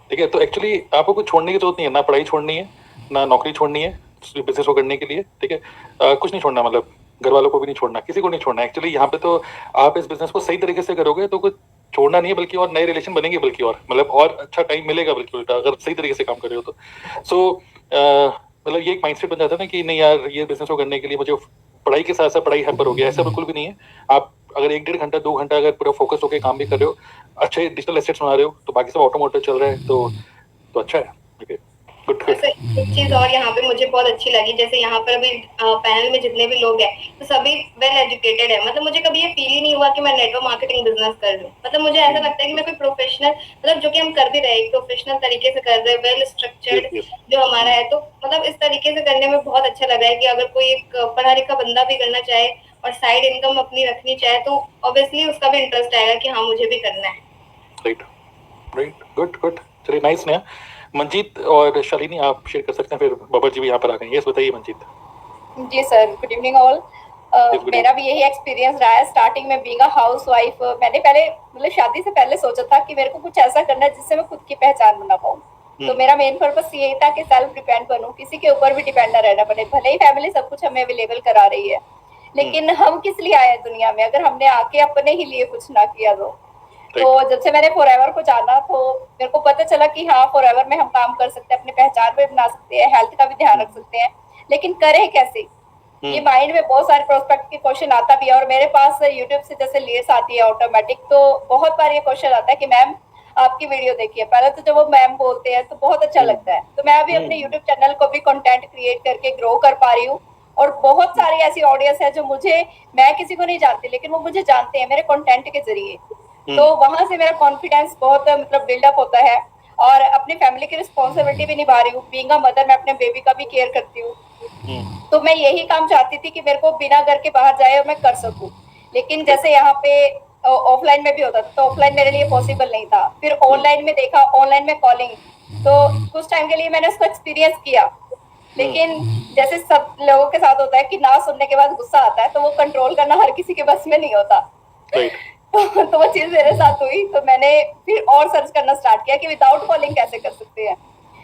ठीक है। तो एक्चुअली आपको कुछ छोड़ने की जरूरत नहीं है, ना पढ़ाई छोड़नी है, ना नौकरी छोड़नी है बिजनेस को करने के लिए, ठीक है। कुछ नहीं छोड़ना, मतलब घर वालों को भी नहीं छोड़ना, किसी को नहीं छोड़ना। एक्चुअली यहाँ पे तो आप इस बिजनेस को सही तरीके से करोगे तो कुछ छोड़ना नहीं है, बल्कि और नए रिलेशन बनेंगे, बल्कि और मतलब और अच्छा टाइम मिलेगा, बल्कि उल्टा, अगर सही तरीके से काम कर रहे हो तो। सो मतलब ये एक माइंडसेट बन जाता है ना कि नहीं यार, ये बिजनेस को करने के लिए मुझे पढ़ाई के साथ साथ पढ़ाई हैम्पर हो गया, ऐसा बिल्कुल भी नहीं है। आप अगर 1-1.5 घंटा 2 घंटा अगर पूरा फोकस होकर काम भी कर रहे हो, अच्छे डिजिटल एसेट्स बना रहे हो, तो बाकी सब ऑटोमोटिव चल रहा है, तो अच्छा है, ठीक है। वैसे एक चीज और यहाँ पे मुझे बहुत अच्छी लगी, जैसे यहाँ पर अभी पैनल में जितने भी लोग हैं तो सभी वेल एजुकेटेड है। मतलब मुझे कभी ये फील ही नहीं हुआ कि मैं नेटवर्क मार्केटिंग बिजनेस कर रही हूँ। मतलब मुझे ऐसा लगता है कि मैं कोई प्रोफेशनल, मतलब जो कि हम कर भी रहे हैं, प्रोफेशनल तरीके से कर रहे हैं, वेल स्ट्रक्चर्ड जो हमारा है, तो मतलब इस तरीके से करने में बहुत अच्छा लग रहा है कि अगर कोई एक पढ़ा लिखा बंदा भी करना चाहे और साइड इनकम अपनी रखनी चाहे, तो ऑब्वियसली उसका भी इंटरेस्ट आएगा कि हाँ, मुझे भी करना है। Right, good. चलिए, नाइस। ने मंजीत और शालिनी आप शेयर कर सकते हैं, फिर बाबर जी भी यहाँ पर आ गए। यस, बताइए मंजीत। जी सर, गुड इवनिंग ऑल। मेरा भी यही एक्सपीरियंस रहा है स्टार्टिंग में बीइंग अ हाउसवाइफ। मैंने पहले मतलब शादी से पहले सोचा था कि मेरे को कुछ ऐसा करना है जिससे मैं खुद की पहचान बना पाऊँ। तो मेरा मेन पर्पस यही था कि सेल्फ डिपेंड बनूं, किसी के ऊपर भी डिपेंड ना रहना पड़े। भले ही फैमिली सब कुछ हमें अवेलेबल करा रही है, लेकिन हम किस लिए आए दुनिया में अगर हमने आके अपने ही लिए कुछ ना किया तो जब से मैंने फॉरएवर को जाना, तो मेरे को पता चला कि हाँ, फॉरएवर में हम काम कर सकते हैं, अपनी पहचान भी बना सकते हैं, हेल्थ का भी ध्यान रख सकते हैं, लेकिन करें कैसे? ये माइंड में बहुत सारे प्रोस्पेक्ट के क्वेश्चन आता भी है। और मेरे पास यूट्यूब से जैसे लीड्स आती है ऑटोमेटिक, तो बहुत बार ये क्वेश्चन आता है कि मैम आपकी वीडियो देखिए। पहले तो जब वो मैम बोलते हैं तो बहुत अच्छा लगता है। तो मैं अभी अपने यूट्यूब चैनल को भी कंटेंट क्रिएट करके ग्रो कर पा रही हूँ, और बहुत सारी ऐसी ऑडियंस है जो मैं किसी को नहीं जानती, लेकिन वो मुझे जानते हैं मेरे कंटेंट के जरिए। तो वहां से मेरा कॉन्फिडेंस बहुत मतलब बिल्डअप होता है, और अपनी फैमिली की रिस्पॉन्सिबिलिटी भी निभा रही हूँ। बीइंग अ मदर, मैं अपने बेबी का भी केयर करती हूँ। तो मैं यही काम चाहती थी कि मेरे को बिना घर के बाहर जाए और मैं कर सकूं। लेकिन जैसे यहाँ पे ऑफलाइन में भी होता था, तो ऑफलाइन मेरे लिए पॉसिबल नहीं था। फिर ऑनलाइन में देखा, ऑनलाइन में कॉलिंग, तो कुछ टाइम के लिए मैंने उसको एक्सपीरियंस किया। लेकिन जैसे सब लोगों के साथ होता है कि ना सुनने के बाद गुस्सा आता है, तो वो कंट्रोल करना हर किसी के बस में नहीं होता। तो वो चीज मेरे साथ हुई, तो मैंने फिर और सर्च करना स्टार्ट किया कि विदाउट कॉलिंग कैसे कर सकते हैं।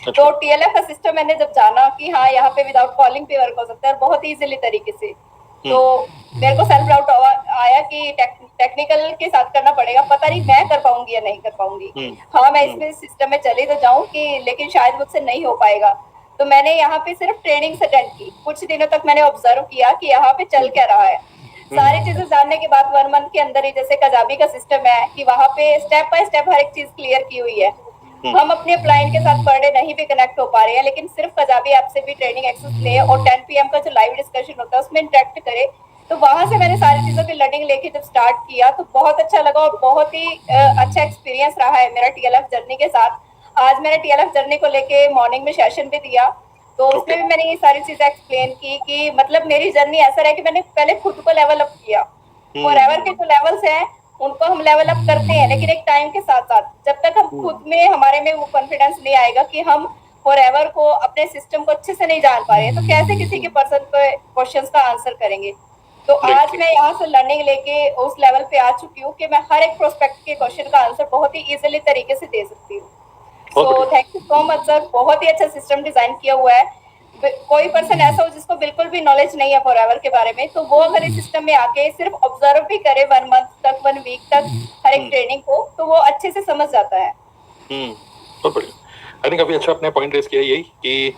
तो टीएलएफ का सिस्टम मैंने जब जाना कि हाँ, यहाँ पे विदाउट कॉलिंग पे वर्क हो सकता है, और बहुत इजीली तरीके से, तो मेरे को सेल्फ डाउट आया कि टेक्निकल के साथ करना पड़ेगा, पता नहीं मैं कर पाऊंगी या नहीं कर पाऊंगी। हाँ, मैं इसमें सिस्टम में चली तो जाऊँ कि, लेकिन शायद मुझसे नहीं हो पाएगा। तो मैंने यहाँ पे सिर्फ ट्रेनिंग अटेंड की। कुछ दिनों तक मैंने ऑब्जर्व किया कि यहाँ पे चल क्या रहा है। सारी चीजें जानने के बाद 1 मंथ के अंदर ही, जैसे कजाबी का सिस्टम है कि वहाँ पे स्टेप बाय स्टेप हर एक चीज क्लियर की हुई है। हम अपने क्लाइंट के साथ पर डे नहीं भी कनेक्ट हो पा रहे हैं, लेकिन सिर्फ कजाबी ऐप से भी ट्रेनिंग एक्सेस ले और 10 PM का जो लाइव डिस्कशन होता है उसमें इंटरेक्ट करे। तो वहां से मैंने सारी चीजों की लर्निंग लेके जब स्टार्ट किया, तो बहुत अच्छा लगा और बहुत ही अच्छा एक्सपीरियंस रहा है मेरा टीएलएफ जर्नी के साथ। आज मैंने टीएलएफ जर्नी को लेके मॉर्निंग में सेशन भी दिया, तो उसमें भी मैंने ये सारी चीजें एक्सप्लेन की कि मतलब मेरी जर्नी ऐसा रहा कि मैंने पहले खुद को लेवल अप किया। फॉरएवर के जो लेवल्स हैं उनको हम लेवल अप करते हैं, लेकिन एक टाइम के साथ साथ, जब तक हम खुद में, हमारे में वो कॉन्फिडेंस नहीं आएगा कि हम फॉरएवर को, अपने सिस्टम को अच्छे से नहीं जान पा रहे हैं, तो कैसे किसी के पर्सन पे क्वेश्चंस का आंसर करेंगे। तो आज मैं यहाँ से लर्निंग लेके उस लेवल पे आ चुकी हूँ कि मैं हर एक प्रोस्पेक्ट के क्वेश्चन का आंसर बहुत ही इजीली तरीके से दे सकती हूँ। तो thank you so much sir, बहुत ही अच्छा सिस्टम डिजाइन किया हुआ है। कोई पर्सन ऐसा हो जिसको बिल्कुल भी नॉलेज नहीं है फॉरएवर के बारे में, तो वो अगर इस सिस्टम में आके सिर्फ ऑब्जर्व भी करे 1 मंथ तक, 1 वीक तक हर एक ट्रेनिंग को, तो वो अच्छे से समझ जाता है। बहुत बढ़िया। आई थिंक अभी अच्छा अपने पॉइंट रेस किया यही कि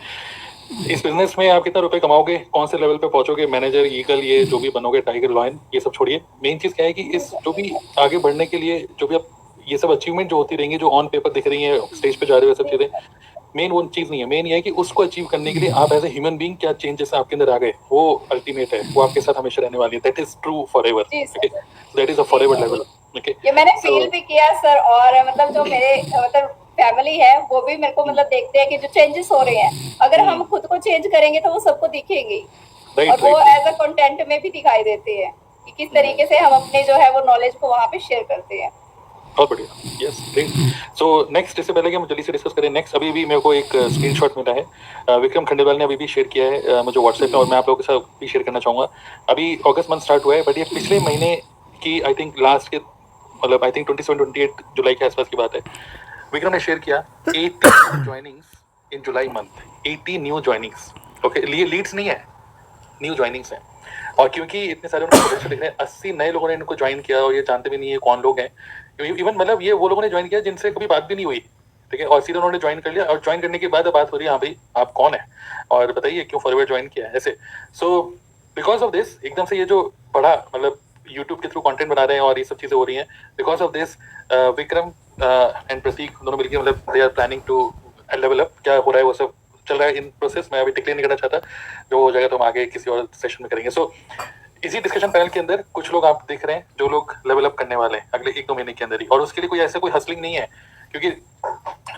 इस बिजनेस में आप कितना रुपए कमाओगे, कौन से लेवल पे पहुंचोगे, मैनेजर, ईगल, ये जो भी बनोगे, टाइगर, लॉयन, ये सब छोड़िए। मेन चीज क्या है कि इस जो भी आगे बढ़ने के लिए जो भी आप ये सब अचीवमेंट जो होती रहेंगी, जो ऑन पेपर दिख रही है, स्टेज पे जा रहे हो, सब चीजें, मेन वो चीज नहीं है। मेन ये है कि उसको अचीव करने के लिए आप एज ए ह्यूमन बीइंग क्या चेंजेस आपके अंदर आ गए, वो अल्टीमेट है, वो आपके साथ हमेशा रहने वाली है। That is true forever, that is a forever level. Okay ये मैंने फील भी किया सर, और मतलब जो मेरे मतलब फैमिली है वो भी मेरे को मतलब देखते हैं कि जो चेंजेस हो रहे हैं, अगर हम खुद को चेंज करेंगे तो वो सबको दिखेंगे, और वो एज अ कंटेंट में भी दिखाई देते हैं कि किस तरीके से हम अपने जो है वो नॉलेज को वहाँ पे शेयर करते हैं। बहुत बढ़िया, यस ग्रेट। सो नेक्स्ट, इससे पहले कि हम जल्दी से डिस्कस करें, नेक्स्ट अभी भी मेरे को एक स्क्रीनशॉट मिला है, विक्रम खंडेलवाल ने अभी भी शेयर किया है मुझे व्हाट्सएप पे, और मैं आप लोगों के साथ भी शेयर करना चाहूँगा। अभी अगस्त मंथ स्टार्ट हुआ है, बट ये पिछले महीने की आई थिंक लास्ट के मतलब आई थिंक 27-28 जुलाई के आसपास की बात है। विक्रम ने शेयर किया 80 joinings in July month, 80 new joinings. Okay, leads नहीं है, न्यू ज्वाइनिंग्स हैं। और क्योंकि इतने सारे उनको पोटेंशियल दिख रहे हैं, 80 नए लोगों ने इनको ज्वाइन किया और ये जानते भी नहीं है कौन लोग हैं। इवन मतलब ये वो लोगों ने ज्वाइन किया जिनसे कभी बात भी नहीं हुई, ठीक है, और सीधे उन्होंने ज्वाइन कर लिया, और ज्वाइन करने के बाद बात हो रही है, हाँ भाई आप कौन है और बताइए क्यों फॉरवर्ड ज्वाइन किया है, ऐसे। सो बिकॉज ऑफ दिस एकदम से ये जो बड़ा मतलब यूट्यूब के थ्रू कंटेंट बना रहे हैं और ये सब चीजें हो रही हैं, because of this Vikram and Prateek दोनों मिलकर मतलब they are planning to level up. क्या हो रहा है वो सब चल रहा है इन प्रोसेस, मैं अभी डिक्लेयर नहीं करना चाहता, जो हो जाएगा तो हम आगे किसी और सेशन में करेंगे। सो इसी डिस्कशन पैनल के अंदर कुछ लोग आप देख रहे हैं जो लोग लेवल अप करने वाले हैं अगले 1-2 महीने के अंदर ही, और उसके लिए कोई ऐसे कोई हसलिंग नहीं है, क्योंकि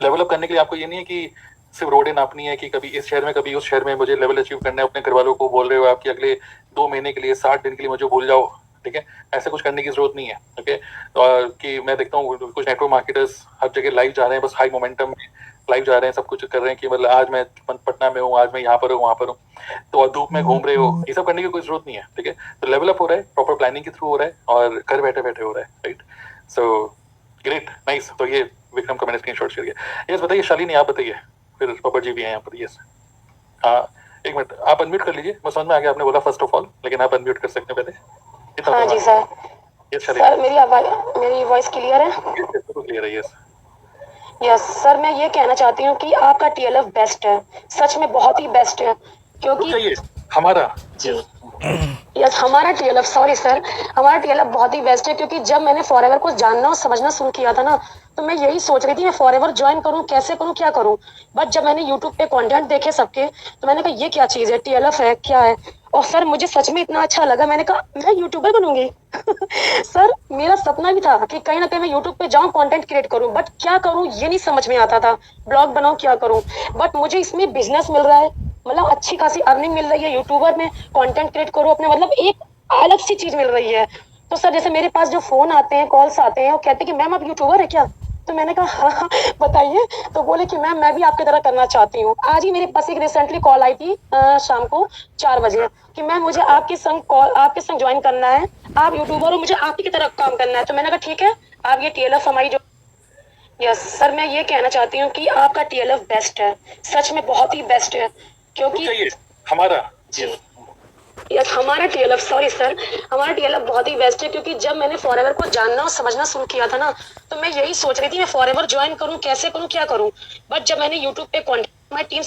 लेवल अप करने के लिए आपको ये नहीं है कि सिर्फ रोडें नापनी है कि कभी इस शहर में कभी उस शहर में मुझे लेवल अचीव करना है। अपने घर वालों को बोल रहे हो आप कि अगले 2 महीने के लिए 60 दिन के लिए मुझे भूल जाओ, ठीक है, ऐसा कुछ करने की जरूरत नहीं है। ओके, और कि मैं देखता हूँ कुछ नेटवर्क मार्केटर्स हर जगह लाइव जा रहे हैं, बस हाई मोमेंटम में लाइव जा रहे हैं, सब कुछ कर रहे हैं कि मतलब आज मैं पटना में हूँ, आज मैं यहाँ पर हूँ, वहाँ पर हूँ, तो धूप में घूम रहे हो, ये सब करने की कोई जरूरत नहीं है, ठीक है। तो लेवल अप हो रहा है, प्रॉपर प्लानिंग के थ्रू हो रहा है, और घर बैठे बैठे हो रहा है, राइट। So great, nice. तो ये विक्रम का मैंने स्क्रीनशॉट शेयर किया। यस बताइए शालिनी, आप बताइए, फिर पापा जी भी हैं यहाँ पर। यस हाँ, एक मिनट आप अनम्यूट कर लीजिए, मैं समझ में आ गया आपने बोला फर्स्ट ऑफ ऑल, लेकिन आप अनम्यूट कर सकते हैं पहले। हाँ जी सर। यस शालिनी, सर मेरी वॉइस क्लियर है? क्लियर है। यस यस सर, मैं ये कहना चाहती हूँ कि आपका टीएलएफ बेस्ट है, सच में बहुत ही बेस्ट है, क्योंकि हमारा यस हमारा टीएलएफ, सॉरी सर, हमारा टीएलएफ बहुत ही बेस्ट है, क्योंकि जब मैंने फॉरएवर को जानना और समझना शुरू किया था ना, तो मैं यही सोच रही थी मैं फॉरएवर ज्वाइन करूं, कैसे करूं, क्या करूं। बट जब मैंने यूट्यूब पे कंटेंट देखे सबके, तो मैंने कहा ये क्या चीज़ है, टीएलएफ है क्या है, और सर मुझे सच में इतना अच्छा लगा, मैंने कहा मैं यूट्यूबर बनूंगी। सर मेरा सपना भी था कि कहीं ना कहीं मैं यूट्यूब पे जाऊं, कंटेंट क्रिएट करूं, बट क्या करूं ये नहीं समझ में आता था, ब्लॉग बनाऊं क्या करूं। बट मुझे इसमें बिजनेस मिल रहा है, मतलब अच्छी खासी अर्निंग मिल रही है, यूट्यूबर में कंटेंट क्रिएट करो अपने, मतलब एक अलग सी चीज मिल रही है। तो सर जैसे मेरे पास जो फोन आते हैं, कॉल्स आते हैं, वो कहते हैं कि मैम आप यूट्यूबर है क्या, तो मैंने कहा हाँ बताइए, तो बोले कि मैम मैं भी आपकी तरह करना चाहती हूँ। आज ही मेरे पास एक रिसेंटली कॉल आई थी शाम को 4 बजे कि मैम मुझे आपके संग ज्वाइन करना है, आप यूट्यूबर हो, मुझे आपकी की तरह काम करना है। तो मैंने कहा ठीक है, आप ये टीएलएफ हमारी जो यस सर, मैं ये कहना चाहती हूँ कि आपका टीएलएफ बेस्ट है, सच में बहुत ही बेस्ट है, क्योंकि हमारा यस हमारा टीएलएफ, सॉरी सर, हमारा टीएलएफ बहुत ही बेस्ट है, क्योंकि जब मैंने फॉरएवर को जानना और समझना शुरू किया था ना, तो मैं यही सोच रही थी मैं फॉरएवर ज्वाइन करूं, कैसे करूं, क्या करूं। बट जब मैंने यूट्यूब पे कंटेंट, माय टीम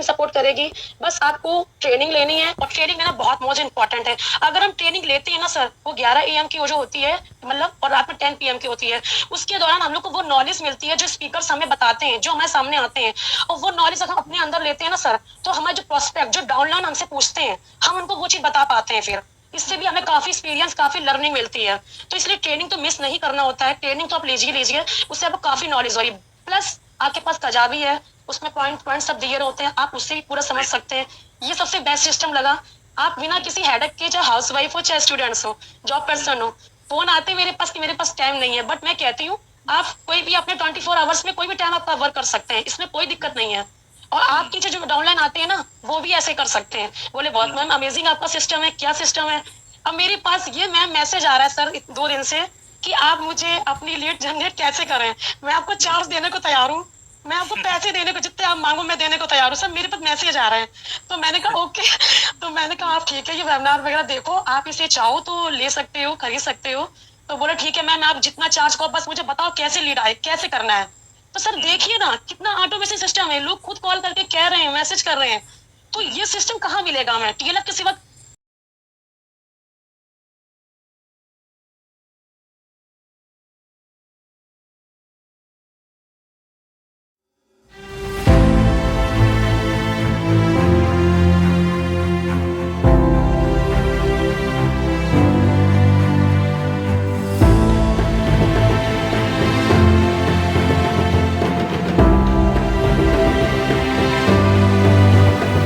सपोर्ट करेगी, बस आपको ट्रेनिंग लेनी है, और ट्रेनिंग लेना बहुत मोस्ट इंपॉर्टेंट है। अगर हम ट्रेनिंग लेते हैं ना सर, वो 11 AM की वो जो होती है मतलब, और रात में 10 PM की होती है, उसके दौरान हम लोग को वो नॉलेज मिलती है जो स्पीकर्स हमें बताते हैं, जो हमारे सामने आते हैं, और वो नॉलेज अगर हम अपने अंदर लेते हैं ना सर, तो हमारे जो प्रोस्पेक्ट जो डाउनलाइन हमसे पूछते हैं, हम उनको वो चीज बता पाते हैं, फिर इससे भी हमें काफी एक्सपीरियंस, काफी लर्निंग मिलती है। तो इसलिए ट्रेनिंग तो मिस नहीं करना होता है, ट्रेनिंग तो आप लीजिए, उससे आपको काफी नॉलेज होगी। प्लस आपके पास तजाबी है, उसमें पॉइंट सब दिए होते हैं, आप उससे ही पूरा समझ सकते हैं। ये सबसे बेस्ट सिस्टम लगा। आप बिना किसी हेडेक के, चाहे हाउस वाइफ हो, चाहे स्टूडेंट्स हो, जॉब पर्सन हो, फोन आते मेरे पास टाइम नहीं है, बट मैं कहती हूँ आप कोई भी अपने 24 आवर्स में कोई भी टाइम आपका वर्क कर सकते हैं, इसमें कोई दिक्कत नहीं है। और आपके जो डाउनलाइन आते हैं ना, वो भी ऐसे कर सकते हैं। बोले बहुत मैम अमेजिंग आपका सिस्टम है, क्या सिस्टम है। अब मेरे पास ये मैम मैसेज आ रहा है सर 2 दिन से कि आप मुझे अपनी लीड जनरेट कैसे करें। मैं आपको चार्ज देने को तैयार हूँ, मैं आपको पैसे देने को, जितने आप मांगो मैं देने को तैयार हूँ सर। मेरे पास मैसेज आ रहा है, तो मैंने कहा ओके, तो मैंने कहा आप ठीक है, ये वेबिनार वगैरह देखो, आप इसे चाहो तो ले सकते हो, खरीद सकते हो। तो बोला ठीक है मैम, आप जितना चार्ज करो, बस मुझे बताओ कैसे लीड आए, कैसे करना है। तो सर देखिए ना कितना ऑटोमेशन सिस्टम है, लोग खुद कॉल करके कह रहे हैं, मैसेज कर रहे हैं। तो ये सिस्टम कहाँ मिलेगा हमें, टीएलएफ के सिवा